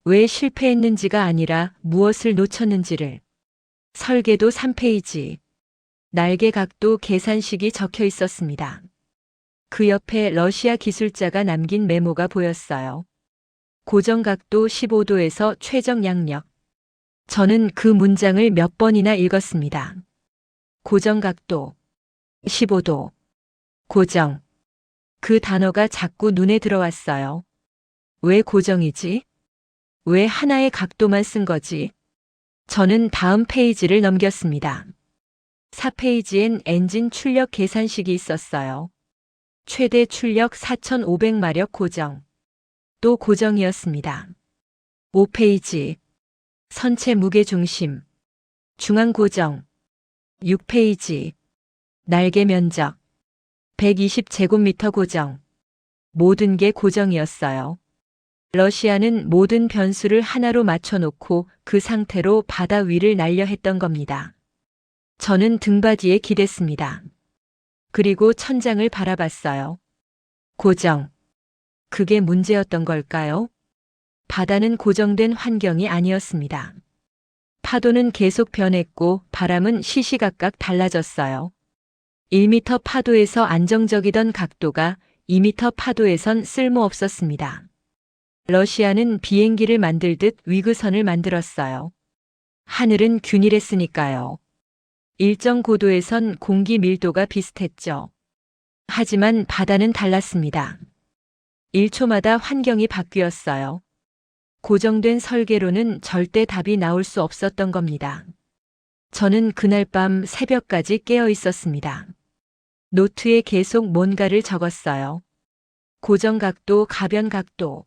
왜 실패했는지가 아니라 무엇을 놓쳤는지를. 설계도 3페이지. 날개 각도 계산식이 적혀 있었습니다. 그 옆에 러시아 기술자가 남긴 메모가 보였어요. 고정 각도 15도에서 최적 양력. 저는 그 문장을 몇 번이나 읽었습니다. 고정 각도 15도. 고정. 그 단어가 자꾸 눈에 들어왔어요. 왜 고정이지? 왜 하나의 각도만 쓴 거지? 저는 다음 페이지를 넘겼습니다. 4페이지엔 엔진 출력 계산식이 있었어요. 최대 출력 4,500마력 고정. 또 고정이었습니다. 5페이지. 선체 무게 중심. 중앙 고정. 6페이지. 날개 면적. 120제곱미터 고정. 모든 게 고정이었어요. 러시아는 모든 변수를 하나로 맞춰놓고 그 상태로 바다 위를 날려 했던 겁니다. 저는 등받이에 기댔습니다. 그리고 천장을 바라봤어요. 고정. 그게 문제였던 걸까요? 바다는 고정된 환경이 아니었습니다. 파도는 계속 변했고 바람은 시시각각 달라졌어요. 1m 파도에서 안정적이던 각도가 2m 파도에선 쓸모없었습니다. 러시아는 비행기를 만들듯 위그선을 만들었어요. 하늘은 균일했으니까요. 일정 고도에선 공기 밀도가 비슷했죠. 하지만 바다는 달랐습니다. 1초마다 환경이 바뀌었어요. 고정된 설계로는 절대 답이 나올 수 없었던 겁니다. 저는 그날 밤 새벽까지 깨어 있었습니다. 노트에 계속 뭔가를 적었어요. 고정 각도, 가변 각도,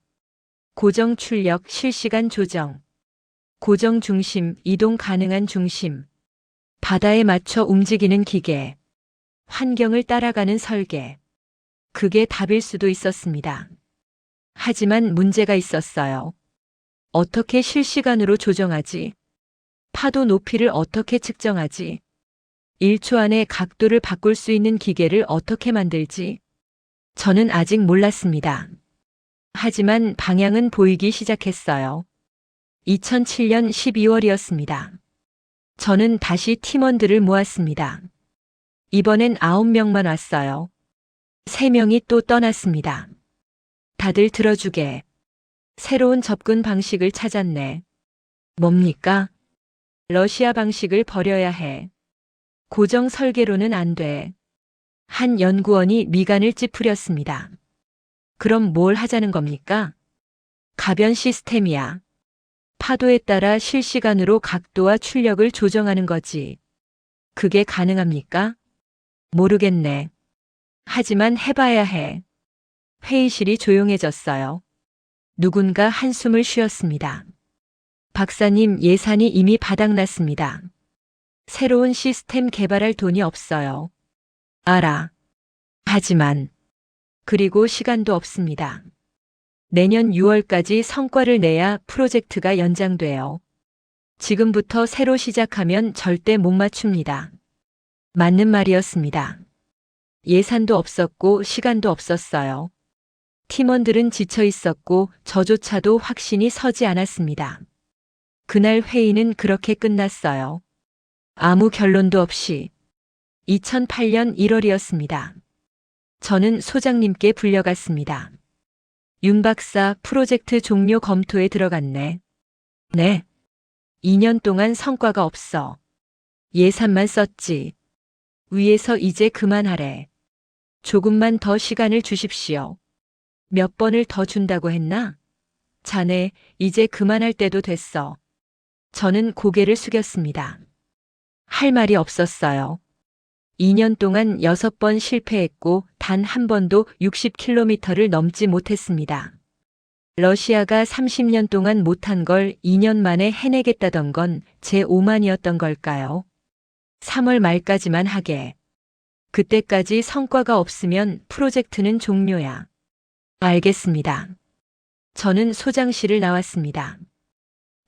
고정 출력, 실시간 조정, 고정 중심, 이동 가능한 중심, 바다에 맞춰 움직이는 기계, 환경을 따라가는 설계. 그게 답일 수도 있었습니다. 하지만 문제가 있었어요. 어떻게 실시간으로 조정하지? 파도 높이를 어떻게 측정하지? 1초 안에 각도를 바꿀 수 있는 기계를 어떻게 만들지? 저는 아직 몰랐습니다. 하지만 방향은 보이기 시작했어요. 2007년 12월이었습니다. 저는 다시 팀원들을 모았습니다. 이번엔 9명만 왔어요. 3명이 또 떠났습니다. 다들 들어주게. 새로운 접근 방식을 찾았네. 뭡니까? 러시아 방식을 버려야 해. 고정 설계로는 안 돼. 한 연구원이 미간을 찌푸렸습니다. 그럼 뭘 하자는 겁니까? 가변 시스템이야. 파도에 따라 실시간으로 각도와 출력을 조정하는 거지. 그게 가능합니까? 모르겠네. 하지만 해봐야 해. 회의실이 조용해졌어요. 누군가 한숨을 쉬었습니다. 박사님, 예산이 이미 바닥났습니다. 새로운 시스템 개발할 돈이 없어요. 알아. 하지만, 그리고 시간도 없습니다. 내년 6월까지 성과를 내야 프로젝트가 연장돼요. 지금부터 새로 시작하면 절대 못 맞춥니다. 맞는 말이었습니다. 예산도 없었고 시간도 없었어요. 팀원들은 지쳐 있었고 저조차도 확신이 서지 않았습니다. 그날 회의는 그렇게 끝났어요. 아무 결론도 없이. 2008년 1월이었습니다. 저는 소장님께 불려갔습니다. 윤 박사, 프로젝트 종료 검토에 들어갔네. 네. 2년 동안 성과가 없어. 예산만 썼지. 위에서 이제 그만하래. 조금만 더 시간을 주십시오. 몇 번을 더 준다고 했나? 자네, 이제 그만할 때도 됐어. 저는 고개를 숙였습니다. 할 말이 없었어요. 2년 동안 6번 실패했고 단 한 번도 60km를 넘지 못했습니다. 러시아가 30년 동안 못한 걸 2년 만에 해내겠다던 건 제 오만이었던 걸까요? 3월 말까지만 하게. 그때까지 성과가 없으면 프로젝트는 종료야. 알겠습니다. 저는 소장실을 나왔습니다.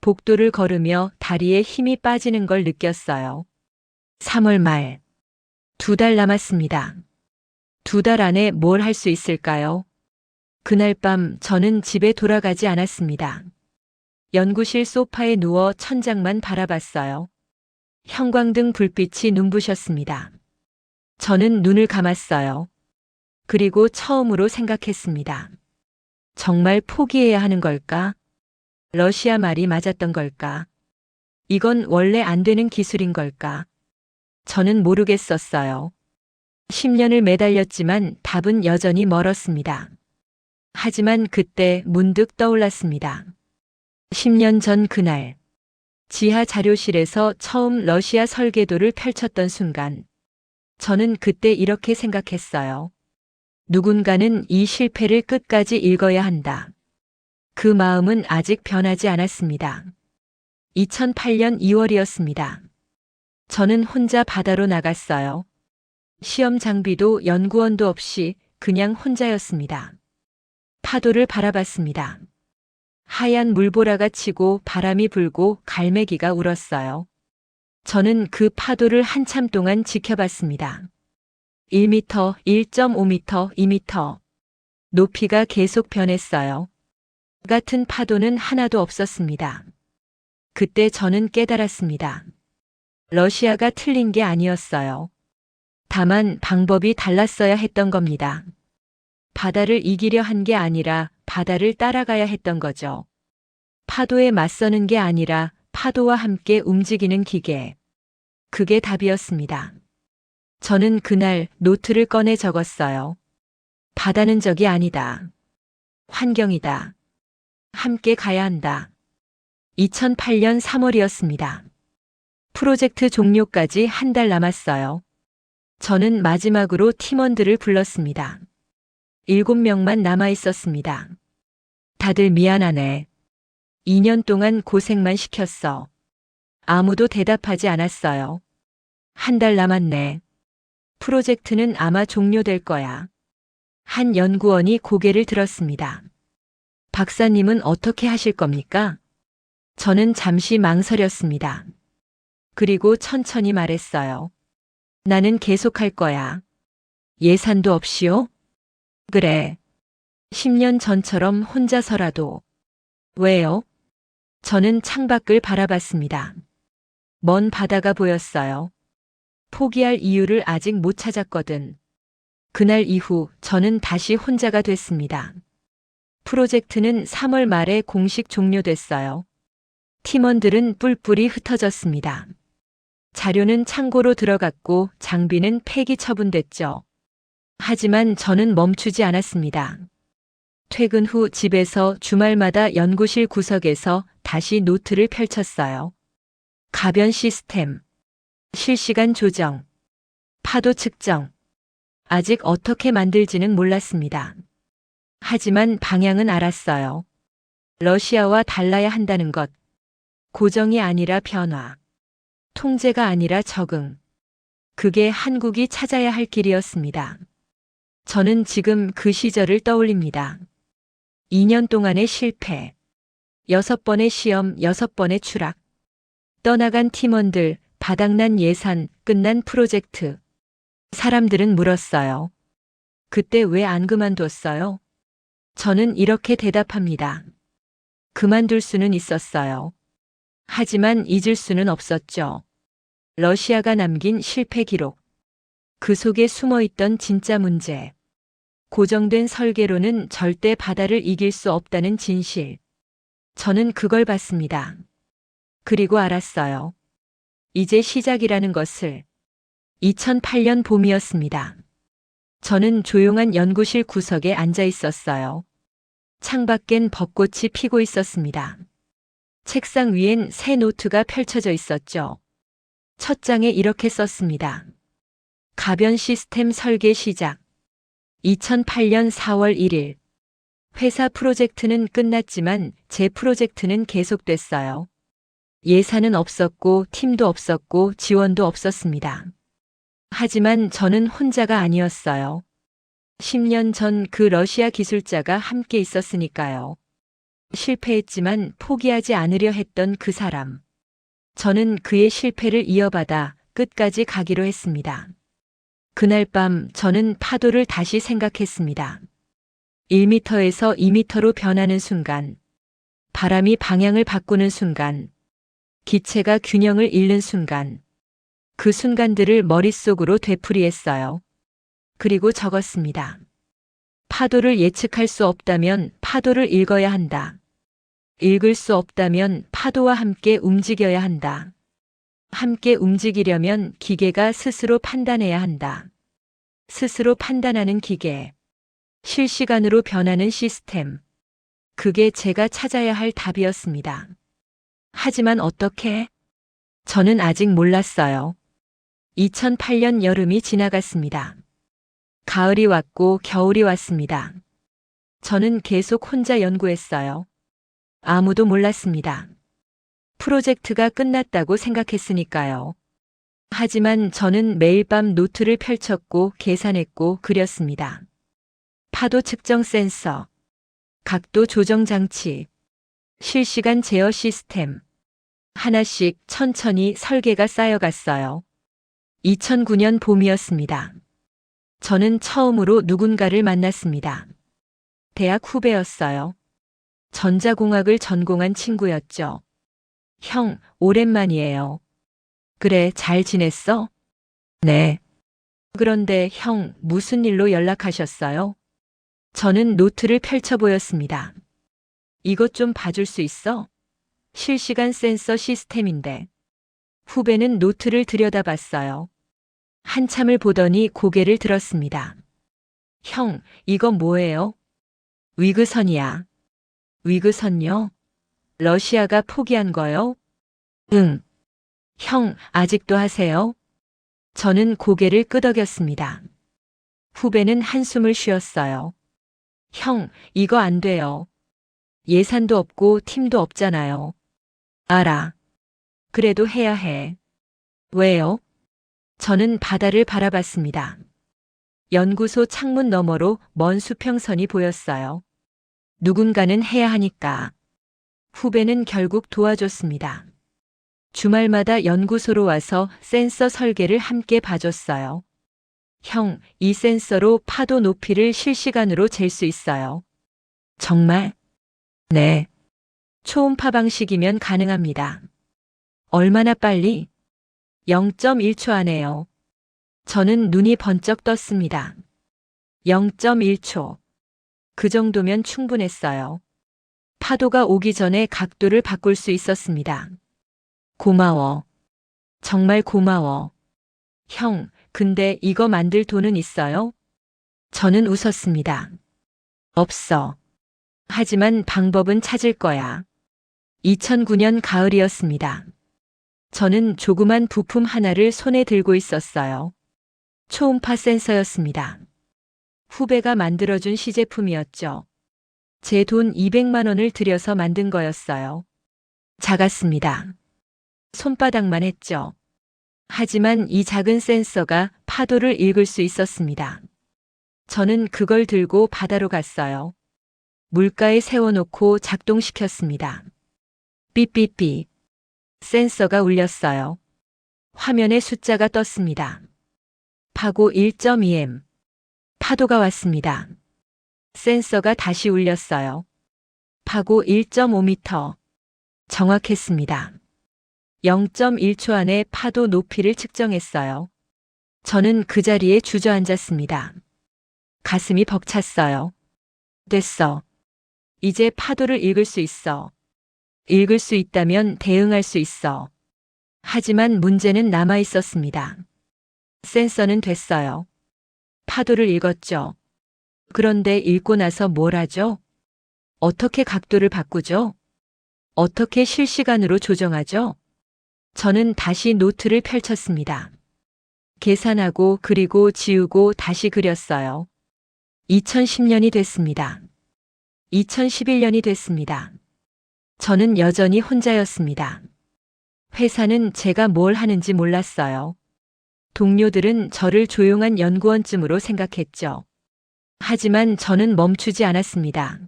복도를 걸으며 다리에 힘이 빠지는 걸 느꼈어요. 3월 말. 2달 남았습니다. 2달 안에 뭘 할 수 있을까요? 그날 밤 저는 집에 돌아가지 않았습니다. 연구실 소파에 누워 천장만 바라봤어요. 형광등 불빛이 눈부셨습니다. 저는 눈을 감았어요. 그리고 처음으로 생각했습니다. 정말 포기해야 하는 걸까? 러시아 말이 맞았던 걸까? 이건 원래 안 되는 기술인 걸까? 저는 모르겠었어요. 10년을 매달렸지만 답은 여전히 멀었습니다. 하지만 그때 문득 떠올랐습니다. 10년 전 그날, 지하 자료실에서 처음 러시아 설계도를 펼쳤던 순간, 저는 그때 이렇게 생각했어요. 누군가는 이 실패를 끝까지 읽어야 한다. 그 마음은 아직 변하지 않았습니다. 2008년 2월이었습니다. 저는 혼자 바다로 나갔어요. 시험 장비도 연구원도 없이 그냥 혼자였습니다. 파도를 바라봤습니다. 하얀 물보라가 치고 바람이 불고 갈매기가 울었어요. 저는 그 파도를 한참 동안 지켜봤습니다. 1m, 1.5m, 2m. 높이가 계속 변했어요. 같은 파도는 하나도 없었습니다. 그때 저는 깨달았습니다. 러시아가 틀린 게 아니었어요. 다만 방법이 달랐어야 했던 겁니다. 바다를 이기려 한 게 아니라 바다를 따라가야 했던 거죠. 파도에 맞서는 게 아니라 파도와 함께 움직이는 기계. 그게 답이었습니다. 저는 그날 노트를 꺼내 적었어요. 바다는 적이 아니다. 환경이다. 함께 가야 한다. 2008년 3월이었습니다. 프로젝트 종료까지 한 달 남았어요. 저는 마지막으로 팀원들을 불렀습니다. 7명만 남아 있었습니다. 다들 미안하네. 2년 동안 고생만 시켰어. 아무도 대답하지 않았어요. 한 달 남았네. 프로젝트는 아마 종료될 거야. 한 연구원이 고개를 들었습니다. 박사님은 어떻게 하실 겁니까? 저는 잠시 망설였습니다. 그리고 천천히 말했어요. 나는 계속할 거야. 예산도 없이요? 그래. 10년 전처럼 혼자서라도. 왜요? 저는 창밖을 바라봤습니다. 먼 바다가 보였어요. 포기할 이유를 아직 못 찾았거든. 그날 이후 저는 다시 혼자가 됐습니다. 프로젝트는 3월 말에 공식 종료됐어요. 팀원들은 뿔뿔이 흩어졌습니다. 자료는 창고로 들어갔고 장비는 폐기 처분됐죠. 하지만 저는 멈추지 않았습니다. 퇴근 후 집에서 주말마다 연구실 구석에서 다시 노트를 펼쳤어요. 가변 시스템, 실시간 조정, 파도 측정. 아직 어떻게 만들지는 몰랐습니다. 하지만 방향은 알았어요. 러시아와 달라야 한다는 것. 고정이 아니라 변화. 통제가 아니라 적응. 그게 한국이 찾아야 할 길이었습니다. 저는 지금 그 시절을 떠올립니다. 2년 동안의 실패. 6번의 시험, 6번의 추락. 떠나간 팀원들, 바닥난 예산, 끝난 프로젝트. 사람들은 물었어요. 그때 왜 안 그만뒀어요? 저는 이렇게 대답합니다. 그만둘 수는 있었어요. 하지만 잊을 수는 없었죠. 러시아가 남긴 실패 기록. 그 속에 숨어 있던 진짜 문제. 고정된 설계로는 절대 바다를 이길 수 없다는 진실. 저는 그걸 봤습니다. 그리고 알았어요. 이제 시작이라는 것을. 2008년 봄이었습니다. 저는 조용한 연구실 구석에 앉아 있었어요. 창밖엔 벚꽃이 피고 있었습니다. 책상 위엔 새 노트가 펼쳐져 있었죠. 첫 장에 이렇게 썼습니다. 가변 시스템 설계 시작. 2008년 4월 1일. 회사 프로젝트는 끝났지만 제 프로젝트는 계속됐어요. 예산은 없었고 팀도 없었고 지원도 없었습니다. 하지만 저는 혼자가 아니었어요. 10년 전 그 러시아 기술자가 함께 있었으니까요. 실패했지만 포기하지 않으려 했던 그 사람. 저는 그의 실패를 이어받아 끝까지 가기로 했습니다. 그날 밤 저는 파도를 다시 생각했습니다. 1m에서 2m로 변하는 순간, 바람이 방향을 바꾸는 순간, 기체가 균형을 잃는 순간, 그 순간들을 머릿속으로 되풀이했어요. 그리고 적었습니다. 파도를 예측할 수 없다면 파도를 읽어야 한다. 읽을 수 없다면 파도와 함께 움직여야 한다. 함께 움직이려면 기계가 스스로 판단해야 한다. 스스로 판단하는 기계. 실시간으로 변하는 시스템. 그게 제가 찾아야 할 답이었습니다. 하지만 어떻게? 저는 아직 몰랐어요. 2008년 여름이 지나갔습니다. 가을이 왔고 겨울이 왔습니다. 저는 계속 혼자 연구했어요. 아무도 몰랐습니다. 프로젝트가 끝났다고 생각했으니까요. 하지만 저는 매일 밤 노트를 펼쳤고 계산했고 그렸습니다. 파도 측정 센서, 각도 조정 장치, 실시간 제어 시스템. 하나씩 천천히 설계가 쌓여갔어요. 2009년 봄이었습니다. 저는 처음으로 누군가를 만났습니다. 대학 후배였어요. 전자공학을 전공한 친구였죠. 형, 오랜만이에요. 그래, 잘 지냈어? 네. 그런데 형, 무슨 일로 연락하셨어요? 저는 노트를 펼쳐 보였습니다. 이것 좀 봐줄 수 있어? 실시간 센서 시스템인데. 후배는 노트를 들여다봤어요. 한참을 보더니 고개를 들었습니다. 형, 이거 뭐예요? 위그선이야. 위그선요? 러시아가 포기한 거요? 응. 형, 아직도 하세요? 저는 고개를 끄덕였습니다. 후배는 한숨을 쉬었어요. 형, 이거 안 돼요. 예산도 없고 팀도 없잖아요. 알아. 그래도 해야 해. 왜요? 저는 바다를 바라봤습니다. 연구소 창문 너머로 먼 수평선이 보였어요. 누군가는 해야 하니까. 후배는 결국 도와줬습니다. 주말마다 연구소로 와서 센서 설계를 함께 봐줬어요. 형, 이 센서로 파도 높이를 실시간으로 잴 수 있어요. 정말? 네. 초음파 방식이면 가능합니다. 얼마나 빨리? 0.1초 안에요. 저는 눈이 번쩍 떴습니다. 0.1초. 그 정도면 충분했어요. 파도가 오기 전에 각도를 바꿀 수 있었습니다. 고마워. 정말 고마워. 형, 근데 이거 만들 돈은 있어요? 저는 웃었습니다. 없어. 하지만 방법은 찾을 거야. 2009년 가을이었습니다. 저는 조그만 부품 하나를 손에 들고 있었어요. 초음파 센서였습니다. 후배가 만들어준 시제품이었죠. 제 돈 200만 원을 들여서 만든 거였어요. 작았습니다. 손바닥만 했죠. 하지만 이 작은 센서가 파도를 읽을 수 있었습니다. 저는 그걸 들고 바다로 갔어요. 물가에 세워놓고 작동시켰습니다. 삐삐삐. 센서가 울렸어요. 화면에 숫자가 떴습니다. 파고 1.2m. 파도가 왔습니다. 센서가 다시 울렸어요. 파고 1.5m. 정확했습니다. 0.1초 안에 파도 높이를 측정했어요. 저는 그 자리에 주저앉았습니다. 가슴이 벅찼어요. 됐어. 이제 파도를 읽을 수 있어. 읽을 수 있다면 대응할 수 있어. 하지만 문제는 남아 있었습니다. 센서는 됐어요. 파도를 읽었죠. 그런데 읽고 나서 뭘 하죠? 어떻게 각도를 바꾸죠? 어떻게 실시간으로 조정하죠? 저는 다시 노트를 펼쳤습니다. 계산하고 그리고 지우고 다시 그렸어요. 2010년이 됐습니다. 2011년이 됐습니다. 저는 여전히 혼자였습니다. 회사는 제가 뭘 하는지 몰랐어요. 동료들은 저를 조용한 연구원쯤으로 생각했죠. 하지만 저는 멈추지 않았습니다.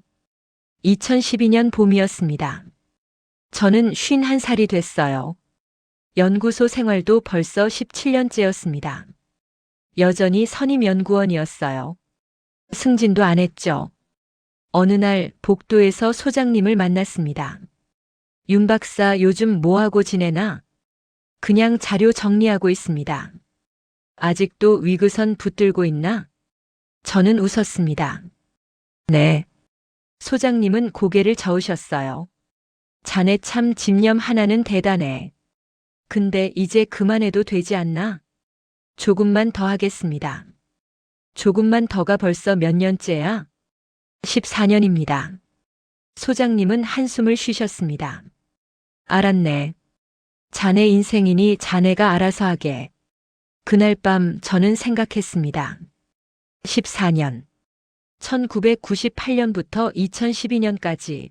2012년 봄이었습니다. 저는 51살이 됐어요. 연구소 생활도 벌써 17년째였습니다. 여전히 선임 연구원이었어요. 승진도 안 했죠. 어느 날 복도에서 소장님을 만났습니다. 윤 박사 요즘 뭐하고 지내나? 그냥 자료 정리하고 있습니다. 아직도 위그선 붙들고 있나? 저는 웃었습니다. 네. 소장님은 고개를 저으셨어요. 자네 참 집념 하나는 대단해. 근데 이제 그만해도 되지 않나? 조금만 더 하겠습니다. 조금만 더가 벌써 몇 년째야? 14년입니다. 소장님은 한숨을 쉬셨습니다. 알았네. 자네 인생이니 자네가 알아서 하게. 그날 밤 저는 생각했습니다. 14년. 1998년부터 2012년까지.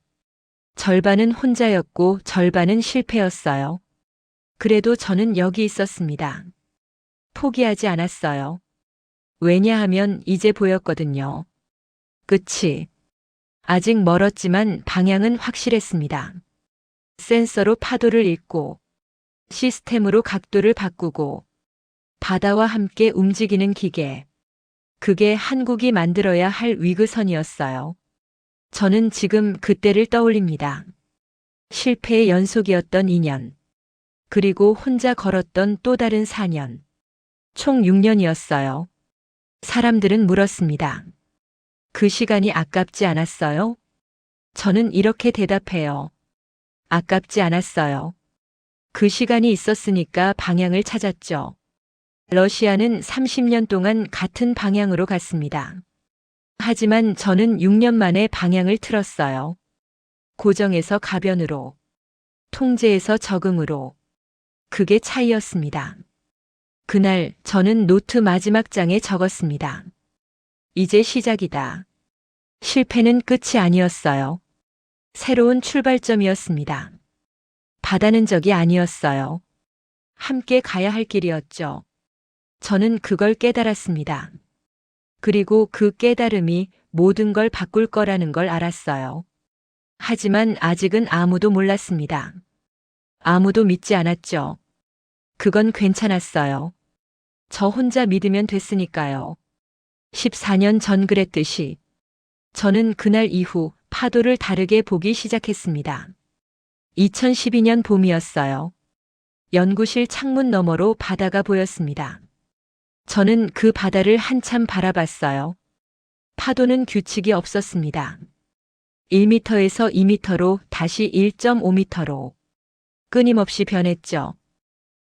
절반은 혼자였고 절반은 실패였어요. 그래도 저는 여기 있었습니다. 포기하지 않았어요. 왜냐하면 이제 보였거든요. 끝이. 아직 멀었지만 방향은 확실했습니다. 센서로 파도를 읽고, 시스템으로 각도를 바꾸고, 바다와 함께 움직이는 기계. 그게 한국이 만들어야 할 위그선이었어요. 저는 지금 그때를 떠올립니다. 실패의 연속이었던 2년. 그리고 혼자 걸었던 또 다른 4년. 총 6년이었어요. 사람들은 물었습니다. 그 시간이 아깝지 않았어요? 저는 이렇게 대답해요. 아깝지 않았어요. 그 시간이 있었으니까 방향을 찾았죠. 러시아는 30년 동안 같은 방향으로 갔습니다. 하지만 저는 6년 만에 방향을 틀었어요. 고정에서 가변으로, 통제에서 적응으로. 그게 차이였습니다. 그날 저는 노트 마지막 장에 적었습니다. 이제 시작이다. 실패는 끝이 아니었어요. 새로운 출발점이었습니다. 바다는 적이 아니었어요. 함께 가야 할 길이었죠. 저는 그걸 깨달았습니다. 그리고 그 깨달음이 모든 걸 바꿀 거라는 걸 알았어요. 하지만 아직은 아무도 몰랐습니다. 아무도 믿지 않았죠. 그건 괜찮았어요. 저 혼자 믿으면 됐으니까요. 14년 전 그랬듯이 저는 그날 이후 파도를 다르게 보기 시작했습니다. 2012년 봄이었어요. 연구실 창문 너머로 바다가 보였습니다. 저는 그 바다를 한참 바라봤어요. 파도는 규칙이 없었습니다. 1m에서 2m로 다시 1.5m로 끊임없이 변했죠.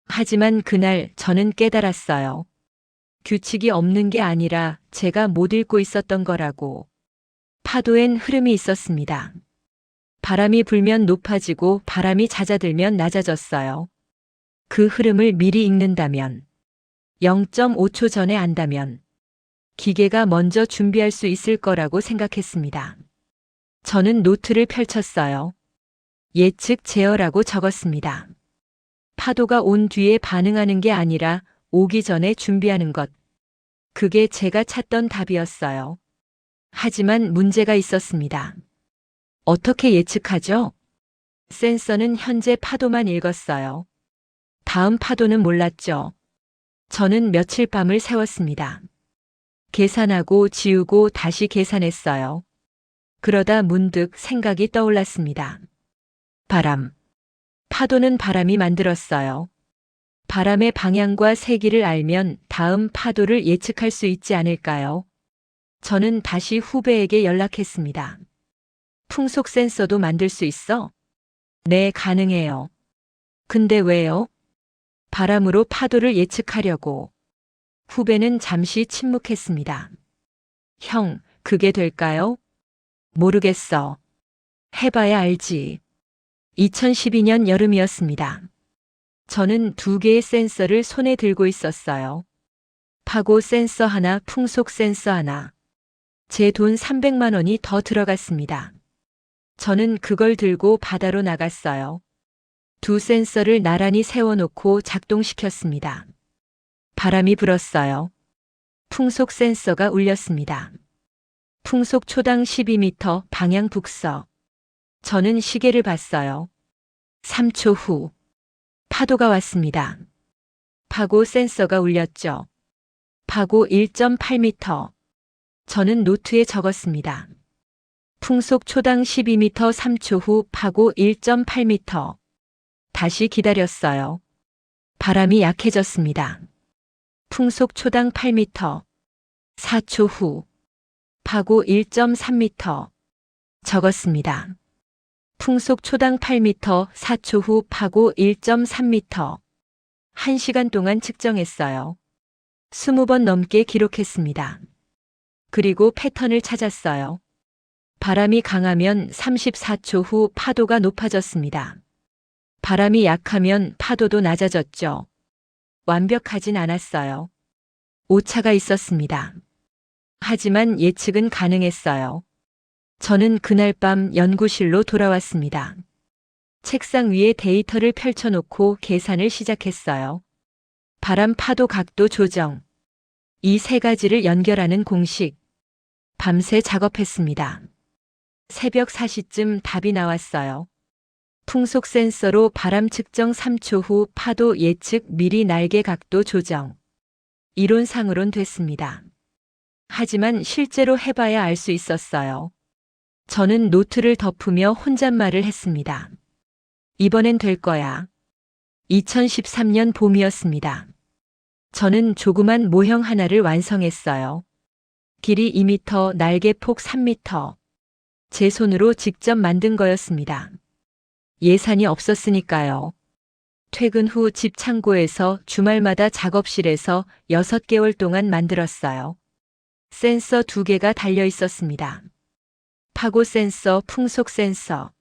하지만 그날 저는 깨달았어요. 규칙이 없는 게 아니라 제가 못 읽고 있었던 거라고. 파도엔 흐름이 있었습니다. 바람이 불면 높아지고 바람이 잦아들면 낮아졌어요. 그 흐름을 미리 읽는다면, 0.5초 전에 안다면, 기계가 먼저 준비할 수 있을 거라고 생각했습니다. 저는 노트를 펼쳤어요. 예측 제어라고 적었습니다. 파도가 온 뒤에 반응하는 게 아니라 오기 전에 준비하는 것. 그게 제가 찾던 답이었어요. 하지만 문제가 있었습니다. 어떻게 예측하죠? 센서는 현재 파도만 읽었어요. 다음 파도는 몰랐죠. 저는 며칠 밤을 새웠습니다. 계산하고 지우고 다시 계산했어요. 그러다 문득 생각이 떠올랐습니다. 바람. 파도는 바람이 만들었어요. 바람의 방향과 세기를 알면 다음 파도를 예측할 수 있지 않을까요? 저는 다시 후배에게 연락했습니다. 풍속 센서도 만들 수 있어? 네, 가능해요. 근데 왜요? 바람으로 파도를 예측하려고. 후배는 잠시 침묵했습니다. 형, 그게 될까요? 모르겠어. 해봐야 알지. 2012년 여름이었습니다. 저는 2개의 센서를 손에 들고 있었어요. 파고 센서 하나, 풍속 센서 하나. 제 돈 300만 원이 더 들어갔습니다. 저는 그걸 들고 바다로 나갔어요. 2 센서를 나란히 세워놓고 작동시켰습니다. 바람이 불었어요. 풍속 센서가 울렸습니다. 풍속 초당 12m 방향 북서. 저는 시계를 봤어요. 3초 후 파도가 왔습니다. 파고 센서가 울렸죠. 파고 1.8m. 저는 노트에 적었습니다. 풍속 초당 12m 3초 후 파고 1.8m. 다시 기다렸어요. 바람이 약해졌습니다. 풍속 초당 8m. 4초 후 파고 1.3m. 적었습니다. 풍속 초당 8m, 4초 후 파고 1.3m. 1시간 동안 측정했어요. 20번 넘게 기록했습니다. 그리고 패턴을 찾았어요. 바람이 강하면 34초 후 파도가 높아졌습니다. 바람이 약하면 파도도 낮아졌죠. 완벽하진 않았어요. 오차가 있었습니다. 하지만 예측은 가능했어요. 저는 그날 밤 연구실로 돌아왔습니다. 책상 위에 데이터를 펼쳐놓고 계산을 시작했어요. 바람 파도 각도 조정. 이 3가지를 연결하는 공식. 밤새 작업했습니다. 새벽 4시쯤 답이 나왔어요. 풍속 센서로 바람 측정 3초 후 파도 예측 미리 날개 각도 조정. 이론상으론 됐습니다. 하지만 실제로 해봐야 알 수 있었어요. 저는 노트를 덮으며 혼잣말을 했습니다. 이번엔 될 거야. 2013년 봄이었습니다. 저는 조그만 모형 하나를 완성했어요. 길이 2m, 날개 폭 3m. 제 손으로 직접 만든 거였습니다. 예산이 없었으니까요. 퇴근 후 집 창고에서 주말마다 작업실에서 6개월 동안 만들었어요. 센서 2개가 달려 있었습니다. 파고 센서, 풍속 센서.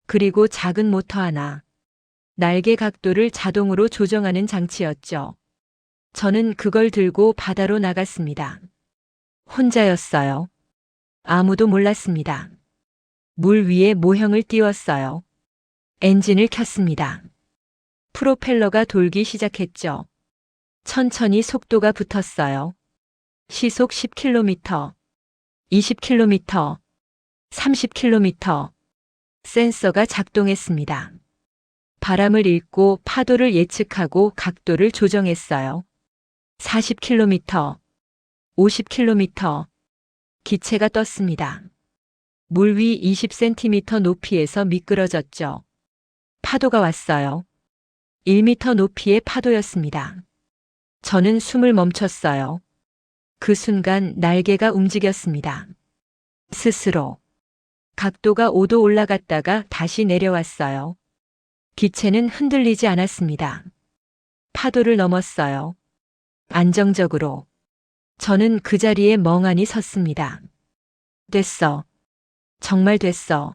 그리고 작은 모터 하나. 날개 각도를 자동으로 조정하는 장치였죠. 저는 그걸 들고 바다로 나갔습니다. 혼자였어요. 아무도 몰랐습니다. 물 위에 모형을 띄웠어요. 엔진을 켰습니다. 프로펠러가 돌기 시작했죠. 천천히 속도가 붙었어요. 시속 10km, 20km, 30km. 센서가 작동했습니다. 바람을 읽고 파도를 예측하고 각도를 조정했어요. 40km, 50km. 기체가 떴습니다. 물 위 20cm 높이에서 미끄러졌죠. 파도가 왔어요. 1m 높이의 파도였습니다. 저는 숨을 멈췄어요. 그 순간 날개가 움직였습니다. 스스로. 각도가 5도 올라갔다가 다시 내려왔어요. 기체는 흔들리지 않았습니다. 파도를 넘었어요. 안정적으로. 저는 그 자리에 멍하니 섰습니다. 됐어. 정말 됐어.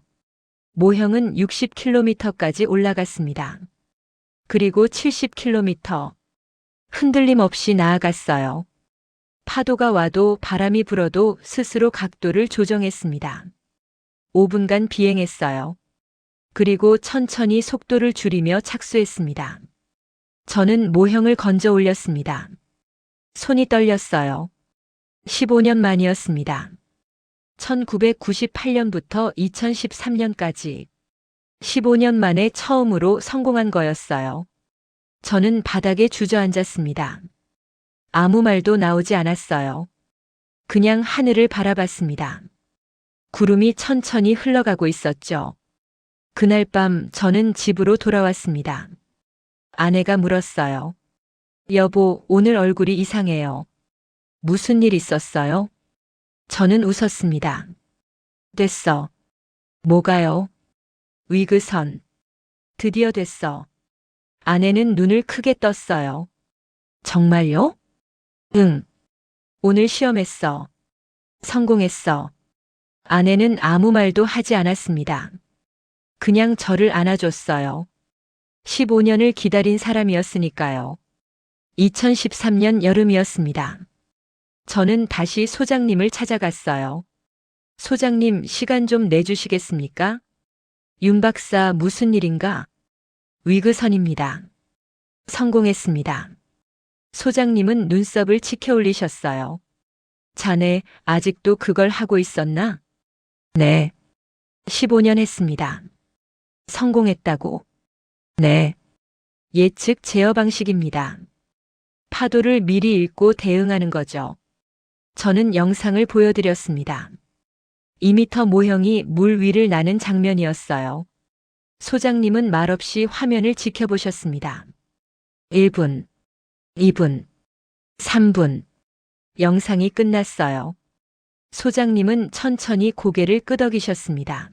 모형은 60km까지 올라갔습니다. 그리고 70km. 흔들림 없이 나아갔어요. 파도가 와도 바람이 불어도 스스로 각도를 조정했습니다. 5분간 비행했어요. 그리고 천천히 속도를 줄이며 착수했습니다. 저는 모형을 건져 올렸습니다. 손이 떨렸어요. 15년 만이었습니다. 1998년부터 2013년까지 15년 만에 처음으로 성공한 거였어요. 저는 바닥에 주저앉았습니다. 아무 말도 나오지 않았어요. 그냥 하늘을 바라봤습니다. 구름이 천천히 흘러가고 있었죠. 그날 밤 저는 집으로 돌아왔습니다. 아내가 물었어요. 여보, 오늘 얼굴이 이상해요. 무슨 일 있었어요? 저는 웃었습니다. 됐어. 뭐가요? 위그선. 드디어 됐어. 아내는 눈을 크게 떴어요. 정말요? 응. 오늘 시험했어. 성공했어. 아내는 아무 말도 하지 않았습니다. 그냥 저를 안아줬어요. 15년을 기다린 사람이었으니까요. 2013년 여름이었습니다. 저는 다시 소장님을 찾아갔어요. 소장님, 시간 좀 내주시겠습니까? 윤 박사, 무슨 일인가? 위그선입니다. 성공했습니다. 소장님은 눈썹을 치켜 올리셨어요. 자네, 아직도 그걸 하고 있었나? 네. 15년 했습니다. 성공했다고? 네. 예측 제어 방식입니다. 파도를 미리 읽고 대응하는 거죠. 저는 영상을 보여드렸습니다. 2m 모형이 물 위를 나는 장면이었어요. 소장님은 말없이 화면을 지켜보셨습니다. 1분, 2분, 3분. 영상이 끝났어요. 소장님은 천천히 고개를 끄덕이셨습니다.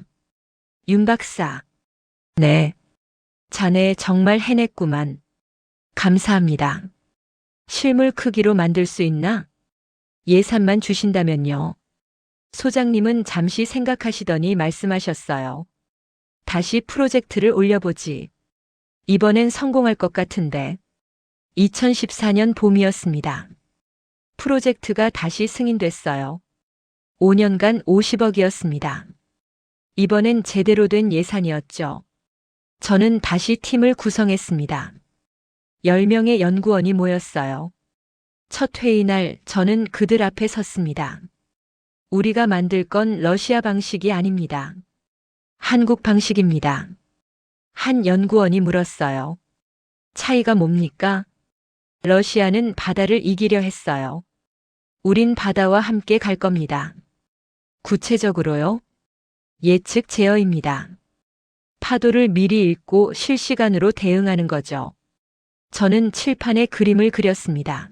윤 박사. 네. 자네 정말 해냈구만. 감사합니다. 실물 크기로 만들 수 있나? 예산만 주신다면요. 소장님은 잠시 생각하시더니 말씀하셨어요. 다시 프로젝트를 올려보지. 이번엔 성공할 것 같은데. 2014년 봄이었습니다. 프로젝트가 다시 승인됐어요. 5년간 50억이었습니다. 이번엔 제대로 된 예산이었죠. 저는 다시 팀을 구성했습니다. 10명의 연구원이 모였어요. 첫 회의 날 저는 그들 앞에 섰습니다. 우리가 만들 건 러시아 방식이 아닙니다. 한국 방식입니다. 한 연구원이 물었어요. 차이가 뭡니까? 러시아는 바다를 이기려 했어요. 우린 바다와 함께 갈 겁니다. 구체적으로요? 예측 제어입니다. 파도를 미리 읽고 실시간으로 대응하는 거죠. 저는 칠판에 그림을 그렸습니다.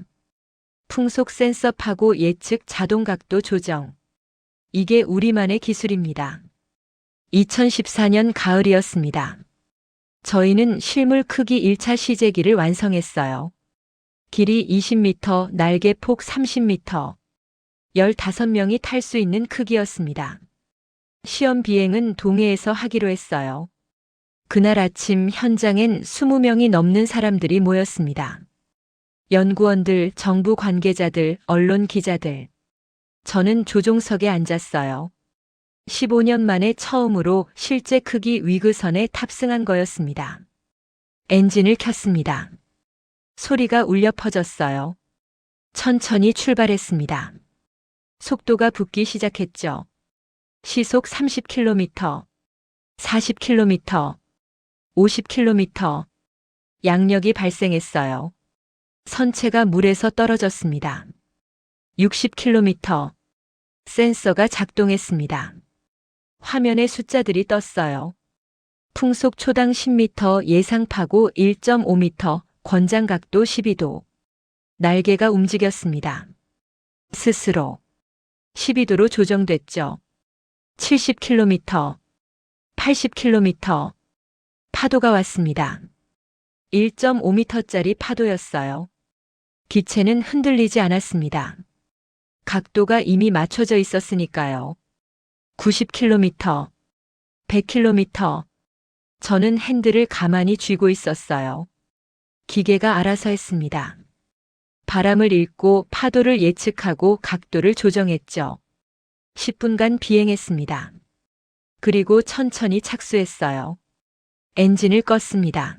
풍속 센서 파고 예측 자동 각도 조정. 이게 우리만의 기술입니다. 2014년 가을이었습니다. 저희는 실물 크기 1차 시제기를 완성했어요. 길이 20m, 날개 폭 30m. 15명이 탈 수 있는 크기였습니다. 시험 비행은 동해에서 하기로 했어요. 그날 아침 현장엔 20명이 넘는 사람들이 모였습니다. 연구원들, 정부 관계자들, 언론 기자들. 저는 조종석에 앉았어요. 15년 만에 처음으로 실제 크기 위그선에 탑승한 거였습니다. 엔진을 켰습니다. 소리가 울려 퍼졌어요. 천천히 출발했습니다. 속도가 붙기 시작했죠. 시속 30km, 40km, 50km. 양력이 발생했어요. 선체가 물에서 떨어졌습니다. 60km. 센서가 작동했습니다. 화면에 숫자들이 떴어요. 풍속 초당 10m, 예상 파고 1.5m, 권장 각도 12도. 날개가 움직였습니다. 스스로. 12도로 조정됐죠. 70km, 80km. 파도가 왔습니다. 1.5m짜리 파도였어요. 기체는 흔들리지 않았습니다. 각도가 이미 맞춰져 있었으니까요. 90km, 100km. 저는 핸들을 가만히 쥐고 있었어요. 기계가 알아서 했습니다. 바람을 읽고 파도를 예측하고 각도를 조정했죠. 10분간 비행했습니다. 그리고 천천히 착수했어요. 엔진을 껐습니다.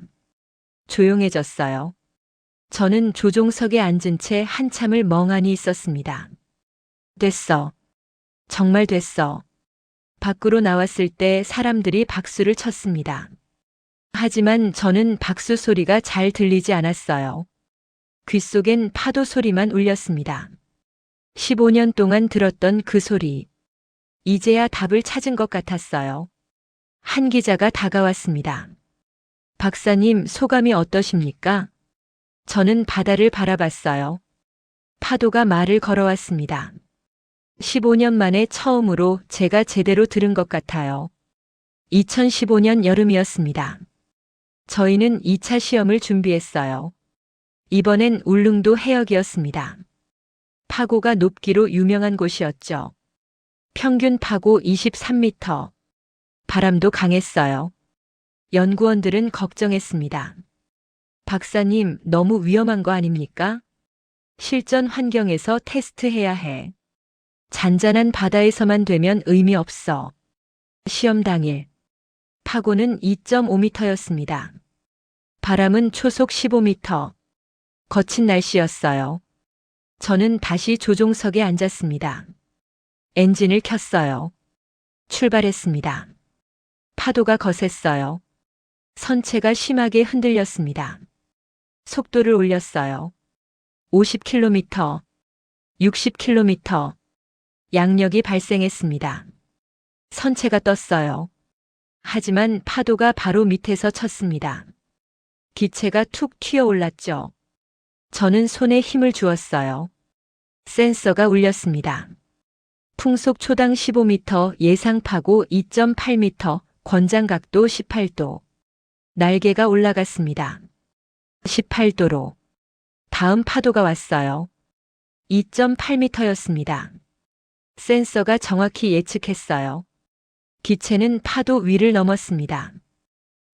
조용해졌어요. 저는 조종석에 앉은 채 한참을 멍하니 있었습니다. 됐어. 정말 됐어. 밖으로 나왔을 때 사람들이 박수를 쳤습니다. 하지만 저는 박수 소리가 잘 들리지 않았어요. 귓속엔 파도 소리만 울렸습니다. 15년 동안 들었던 그 소리. 이제야 답을 찾은 것 같았어요. 한 기자가 다가왔습니다. 박사님, 소감이 어떠십니까? 저는 바다를 바라봤어요. 파도가 말을 걸어왔습니다. 15년 만에 처음으로 제가 제대로 들은 것 같아요. 2015년 여름이었습니다. 저희는 2차 시험을 준비했어요. 이번엔 울릉도 해역이었습니다. 파고가 높기로 유명한 곳이었죠. 평균 파고 23m. 바람도 강했어요. 연구원들은 걱정했습니다. 박사님, 너무 위험한 거 아닙니까? 실전 환경에서 테스트해야 해. 잔잔한 바다에서만 되면 의미 없어. 시험 당일. 파고는 2.5m였습니다. 바람은 초속 15m. 거친 날씨였어요. 저는 다시 조종석에 앉았습니다. 엔진을 켰어요. 출발했습니다. 파도가 거셌어요. 선체가 심하게 흔들렸습니다. 속도를 올렸어요. 50km, 60km. 양력이 발생했습니다. 선체가 떴어요. 하지만 파도가 바로 밑에서 쳤습니다. 기체가 툭 튀어 올랐죠. 저는 손에 힘을 주었어요. 센서가 울렸습니다. 풍속 초당 15m, 예상 파고 2.8m, 권장 각도 18도. 날개가 올라갔습니다. 18도로. 다음 파도가 왔어요. 2.8m였습니다. 센서가 정확히 예측했어요. 기체는 파도 위를 넘었습니다.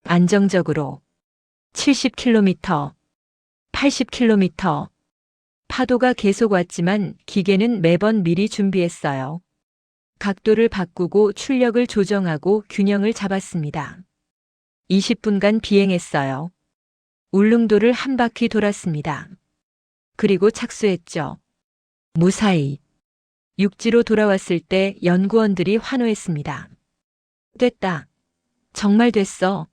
안정적으로. 70km, 80km. 파도가 계속 왔지만 기계는 매번 미리 준비했어요. 각도를 바꾸고 출력을 조정하고 균형을 잡았습니다. 20분간 비행했어요. 울릉도를 한 바퀴 돌았습니다. 그리고 착수했죠. 무사히. 육지로 돌아왔을 때 연구원들이 환호했습니다. 됐다. 정말 됐어.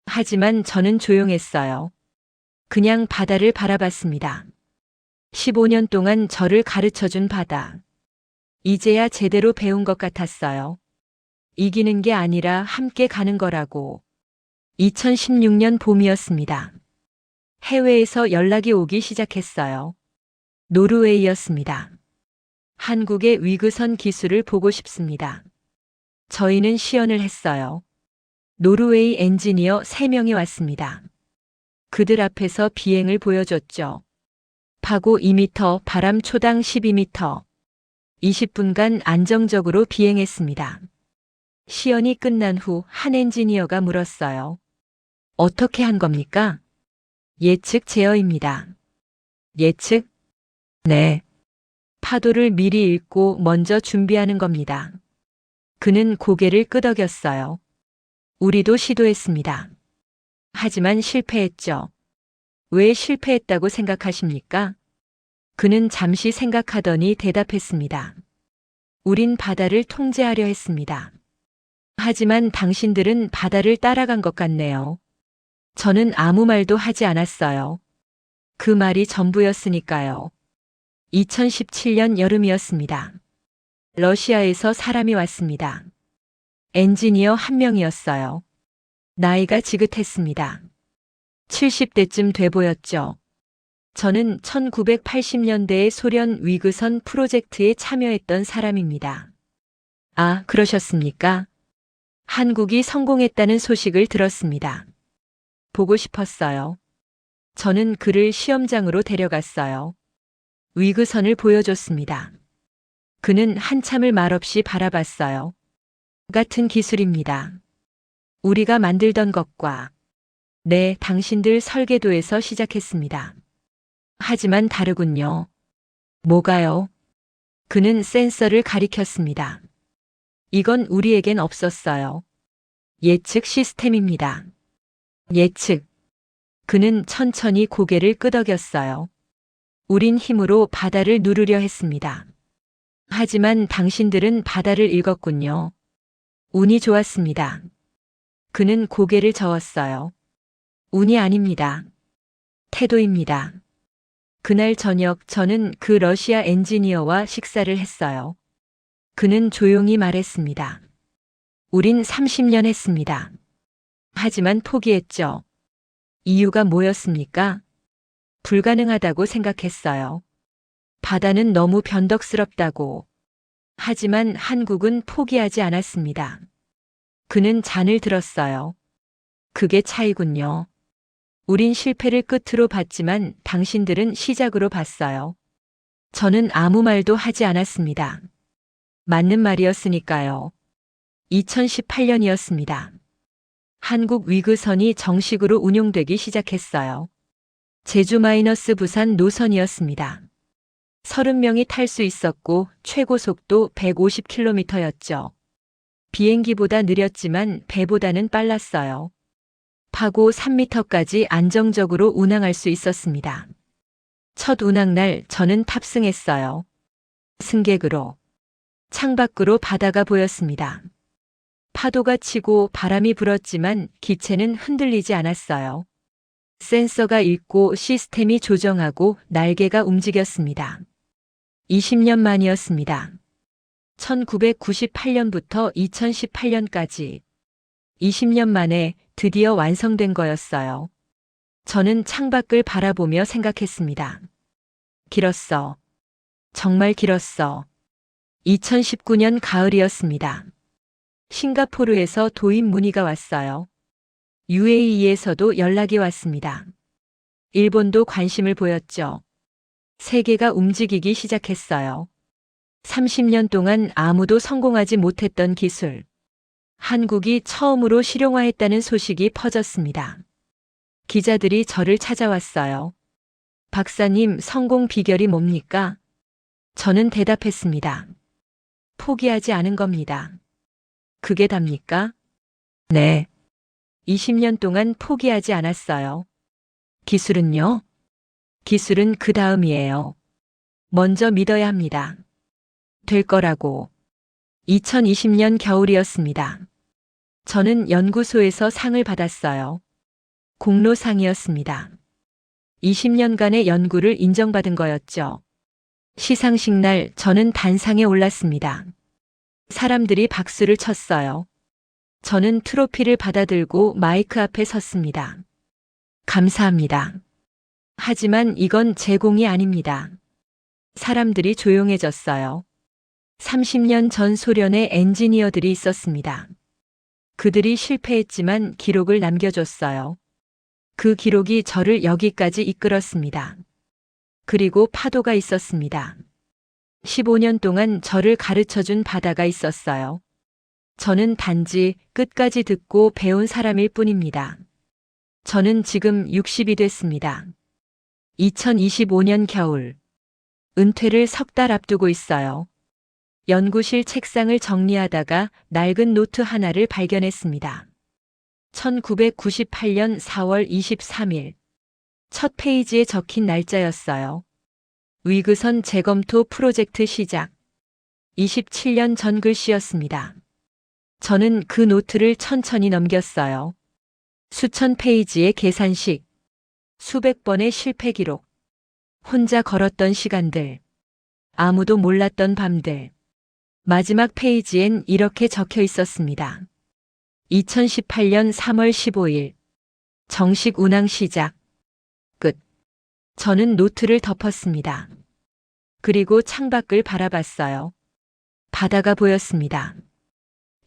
하지만 저는 조용했어요. 그냥 바다를 바라봤습니다. 15년 동안 저를 가르쳐준 바다. 이제야 제대로 배운 것 같았어요. 이기는 게 아니라 함께 가는 거라고. 2016년 봄이었습니다. 해외에서 연락이 오기 시작했어요. 노르웨이였습니다. 한국의 위그선 기술을 보고 싶습니다. 저희는 시연을 했어요. 노르웨이 엔지니어 3명이 왔습니다. 그들 앞에서 비행을 보여줬죠. 파고 2m, 바람 초당 12m. 20분간 안정적으로 비행했습니다. 시연이 끝난 후 한 엔지니어가 물었어요. 어떻게 한 겁니까? 예측 제어입니다. 예측? 네. 파도를 미리 읽고 먼저 준비하는 겁니다. 그는 고개를 끄덕였어요. 우리도 시도했습니다. 하지만 실패했죠. 왜 실패했다고 생각하십니까? 그는 잠시 생각하더니 대답했습니다. 우린 바다를 통제하려 했습니다. 하지만 당신들은 바다를 따라간 것 같네요. 저는 아무 말도 하지 않았어요. 그 말이 전부였으니까요. 2017년 여름이었습니다. 러시아에서 사람이 왔습니다. 엔지니어 한 명이었어요. 나이가 지긋했습니다. 70대쯤 돼 보였죠. 저는 1980년대의 소련 위그선 프로젝트에 참여했던 사람입니다. 아, 그러셨습니까? 한국이 성공했다는 소식을 들었습니다. 보고 싶었어요. 저는 그를 시험장으로 데려갔어요. 위그선을 보여줬습니다. 그는 한참을 말없이 바라봤어요. 같은 기술입니다. 우리가 만들던 것과 네, 당신들 설계도에서 시작했습니다. 하지만 다르군요. 뭐가요? 그는 센서를 가리켰습니다. 이건 우리에겐 없었어요. 예측 시스템입니다. 예측. 그는 천천히 고개를 끄덕였어요. 우린 힘으로 바다를 누르려 했습니다. 하지만 당신들은 바다를 읽었군요. 운이 좋았습니다. 그는 고개를 저었어요. 운이 아닙니다. 태도입니다. 그날 저녁 저는 그 러시아 엔지니어와 식사를 했어요. 그는 조용히 말했습니다. 우린 30년 했습니다. 하지만 포기했죠. 이유가 뭐였습니까? 불가능하다고 생각했어요. 바다는 너무 변덕스럽다고. 하지만 한국은 포기하지 않았습니다. 그는 잔을 들었어요. 그게 차이군요. 우린 실패를 끝으로 봤지만 당신들은 시작으로 봤어요. 저는 아무 말도 하지 않았습니다. 맞는 말이었으니까요. 2018년이었습니다. 한국 위그선이 정식으로 운용되기 시작했어요. 제주- 부산 노선이었습니다. 30명이 탈 수 있었고 최고 속도 150km였죠. 비행기보다 느렸지만 배보다는 빨랐어요. 파고 3m까지 안정적으로 운항할 수 있었습니다. 첫 운항날 저는 탑승했어요. 승객으로. 창밖으로 바다가 보였습니다. 파도가 치고 바람이 불었지만 기체는 흔들리지 않았어요. 센서가 읽고 시스템이 조정하고 날개가 움직였습니다. 20년 만이었습니다. 1998년부터 2018년까지 20년 만에 드디어 완성된 거였어요. 저는 창밖을 바라보며 생각했습니다. 길었어. 정말 길었어. 2019년 가을이었습니다. 싱가포르에서 도입 문의가 왔어요. UAE에서도 연락이 왔습니다. 일본도 관심을 보였죠. 세계가 움직이기 시작했어요. 30년 동안 아무도 성공하지 못했던 기술. 한국이 처음으로 실용화했다는 소식이 퍼졌습니다. 기자들이 저를 찾아왔어요. 박사님, 성공 비결이 뭡니까? 저는 대답했습니다. 포기하지 않은 겁니다. 그게 답니까? 네. 20년 동안 포기하지 않았어요. 기술은요? 기술은 그 다음이에요. 먼저 믿어야 합니다. 될 거라고. 2020년 겨울이었습니다. 저는 연구소에서 상을 받았어요. 공로상이었습니다. 20년간의 연구를 인정받은 거였죠. 시상식 날 저는 단상에 올랐습니다. 사람들이 박수를 쳤어요. 저는 트로피를 받아들고 마이크 앞에 섰습니다. 감사합니다. 하지만 이건 제 공이 아닙니다. 사람들이 조용해졌어요. 30년 전 소련의 엔지니어들이 있었습니다. 그들이 실패했지만 기록을 남겨줬어요. 그 기록이 저를 여기까지 이끌었습니다. 그리고 파도가 있었습니다. 15년 동안 저를 가르쳐준 바다가 있었어요. 저는 단지 끝까지 듣고 배운 사람일 뿐입니다. 저는 지금 60이 됐습니다. 2025년 겨울. 은퇴를 석 달 앞두고 있어요. 연구실 책상을 정리하다가 낡은 노트 하나를 발견했습니다. 1998년 4월 23일. 첫 페이지에 적힌 날짜였어요. 위그선 재검토 프로젝트 시작. 27년 전 글씨였습니다. 저는 그 노트를 천천히 넘겼어요. 수천 페이지의 계산식, 수백 번의 실패 기록, 혼자 걸었던 시간들, 아무도 몰랐던 밤들. 마지막 페이지엔 이렇게 적혀 있었습니다. 2018년 3월 15일. 정식 운항 시작. 끝. 저는 노트를 덮었습니다. 그리고 창밖을 바라봤어요. 바다가 보였습니다.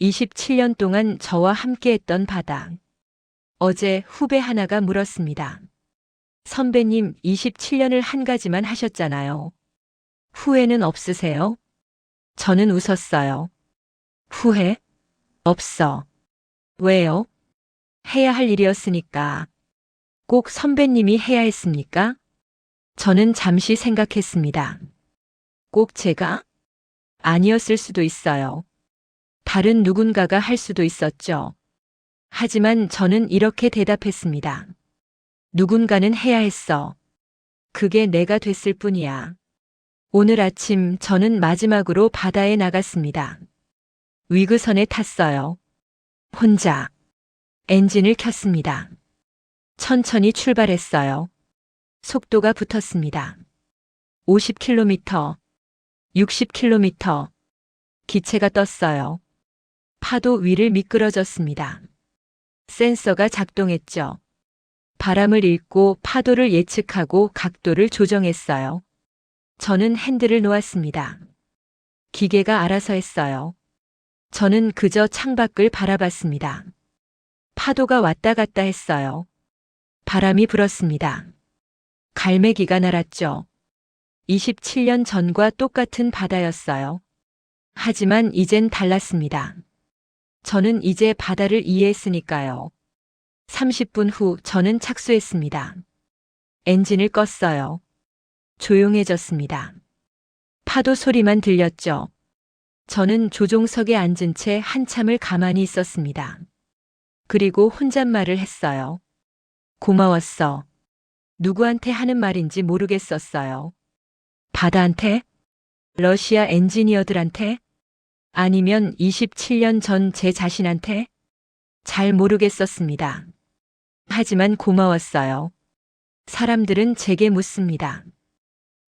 27년 동안 저와 함께했던 바다. 어제 후배 하나가 물었습니다. 선배님, 27년을 한 가지만 하셨잖아요. 후회는 없으세요? 저는 웃었어요. 후회? 없어. 왜요? 해야 할 일이었으니까. 꼭 선배님이 해야 했습니까? 저는 잠시 생각했습니다. 꼭 제가? 아니었을 수도 있어요. 다른 누군가가 할 수도 있었죠. 하지만 저는 이렇게 대답했습니다. 누군가는 해야 했어. 그게 내가 됐을 뿐이야. 오늘 아침 저는 마지막으로 바다에 나갔습니다. 위그선에 탔어요. 혼자. 엔진을 켰습니다. 천천히 출발했어요. 속도가 붙었습니다. 50km, 60km. 기체가 떴어요. 파도 위를 미끄러졌습니다. 센서가 작동했죠. 바람을 읽고 파도를 예측하고 각도를 조정했어요. 저는 핸들을 놓았습니다. 기계가 알아서 했어요. 저는 그저 창밖을 바라봤습니다. 파도가 왔다 갔다 했어요. 바람이 불었습니다. 갈매기가 날았죠. 27년 전과 똑같은 바다였어요. 하지만 이젠 달랐습니다. 저는 이제 바다를 이해했으니까요. 30분 후 저는 착수했습니다. 엔진을 껐어요. 조용해졌습니다. 파도 소리만 들렸죠. 저는 조종석에 앉은 채 한참을 가만히 있었습니다. 그리고 혼잣말을 했어요. 고마웠어. 누구한테 하는 말인지 모르겠었어요. 바다한테? 러시아 엔지니어들한테? 아니면 27년 전 제 자신한테? 잘 모르겠었습니다. 하지만 고마웠어요. 사람들은 제게 묻습니다.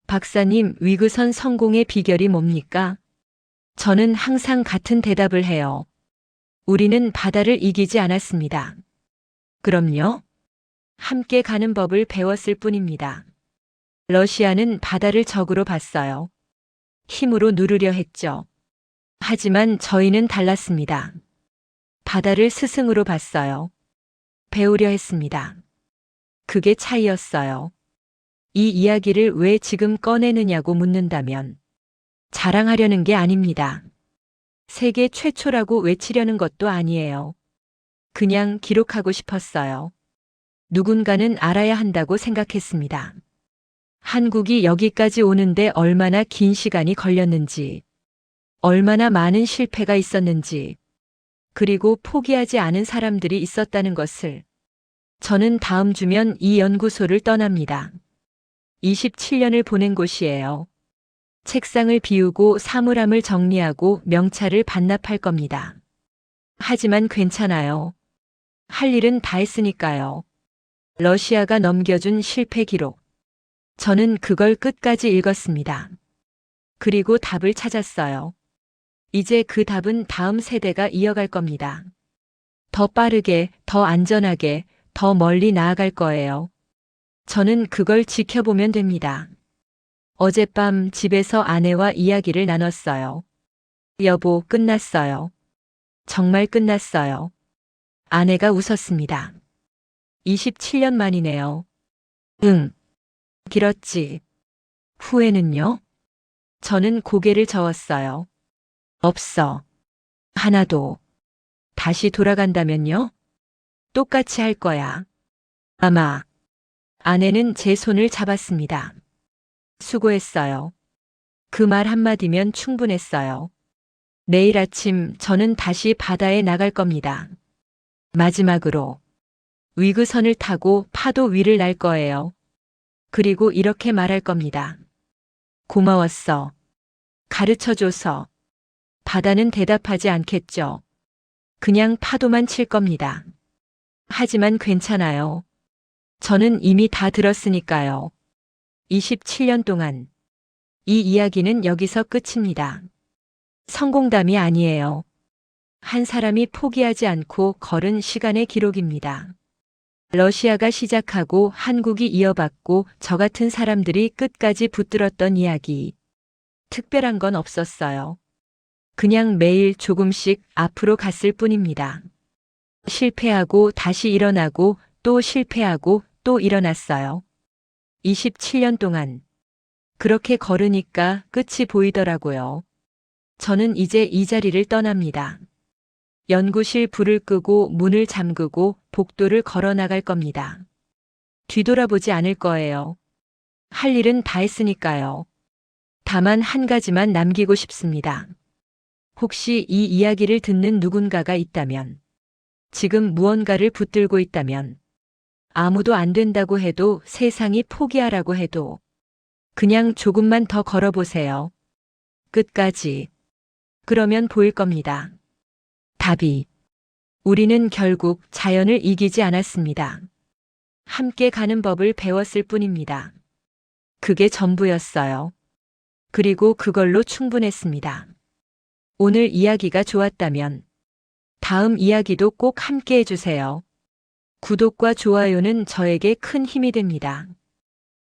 박사님, 위그선 성공의 비결이 뭡니까? 저는 항상 같은 대답을 해요. 우리는 바다를 이기지 않았습니다. 그럼요? 함께 가는 법을 배웠을 뿐입니다. 러시아는 바다를 적으로 봤어요. 힘으로 누르려 했죠. 하지만 저희는 달랐습니다. 바다를 스승으로 봤어요. 배우려 했습니다. 그게 차이였어요. 이 이야기를 왜 지금 꺼내느냐고 묻는다면 자랑하려는 게 아닙니다. 세계 최초라고 외치려는 것도 아니에요. 그냥 기록하고 싶었어요. 누군가는 알아야 한다고 생각했습니다. 한국이 여기까지 오는데 얼마나 긴 시간이 걸렸는지, 얼마나 많은 실패가 있었는지, 그리고 포기하지 않은 사람들이 있었다는 것을. 저는 다음 주면 이 연구소를 떠납니다. 27년을 보낸 곳이에요. 책상을 비우고 사물함을 정리하고 명찰을 반납할 겁니다. 하지만 괜찮아요. 할 일은 다 했으니까요. 러시아가 넘겨준 실패 기록. 저는 그걸 끝까지 읽었습니다. 그리고 답을 찾았어요. 이제 그 답은 다음 세대가 이어갈 겁니다. 더 빠르게, 더 안전하게, 더 멀리 나아갈 거예요. 저는 그걸 지켜보면 됩니다. 어젯밤 집에서 아내와 이야기를 나눴어요. 여보, 끝났어요. 정말 끝났어요. 아내가 웃었습니다. 27년 만이네요. 응. 길었지. 후회는요? 저는 고개를 저었어요. 없어. 하나도. 다시 돌아간다면요? 똑같이 할 거야. 아마. 아내는 제 손을 잡았습니다. 수고했어요. 그 말 한마디면 충분했어요. 내일 아침 저는 다시 바다에 나갈 겁니다. 마지막으로 위그선을 타고 파도 위를 날 거예요. 그리고 이렇게 말할 겁니다. 고마웠어. 가르쳐줘서. 바다는 대답하지 않겠죠. 그냥 파도만 칠 겁니다. 하지만 괜찮아요. 저는 이미 다 들었으니까요. 27년 동안. 이 이야기는 여기서 끝입니다. 성공담이 아니에요. 한 사람이 포기하지 않고 걸은 시간의 기록입니다. 러시아가 시작하고 한국이 이어받고 저 같은 사람들이 끝까지 붙들었던 이야기. 특별한 건 없었어요. 그냥 매일 조금씩 앞으로 갔을 뿐입니다. 실패하고 다시 일어나고 또 실패하고 또 일어났어요. 27년 동안. 그렇게 걸으니까 끝이 보이더라고요. 저는 이제 이 자리를 떠납니다. 연구실 불을 끄고 문을 잠그고 복도를 걸어 나갈 겁니다. 뒤돌아보지 않을 거예요. 할 일은 다 했으니까요. 다만 한 가지만 남기고 싶습니다. 혹시 이 이야기를 듣는 누군가가 있다면, 지금 무언가를 붙들고 있다면, 아무도 안 된다고 해도 세상이 포기하라고 해도 그냥 조금만 더 걸어보세요. 끝까지. 그러면 보일 겁니다. 답이. 우리는 결국 자연을 이기지 않았습니다. 함께 가는 법을 배웠을 뿐입니다. 그게 전부였어요. 그리고 그걸로 충분했습니다. 오늘 이야기가 좋았다면 다음 이야기도 꼭 함께 해주세요. 구독과 좋아요는 저에게 큰 힘이 됩니다.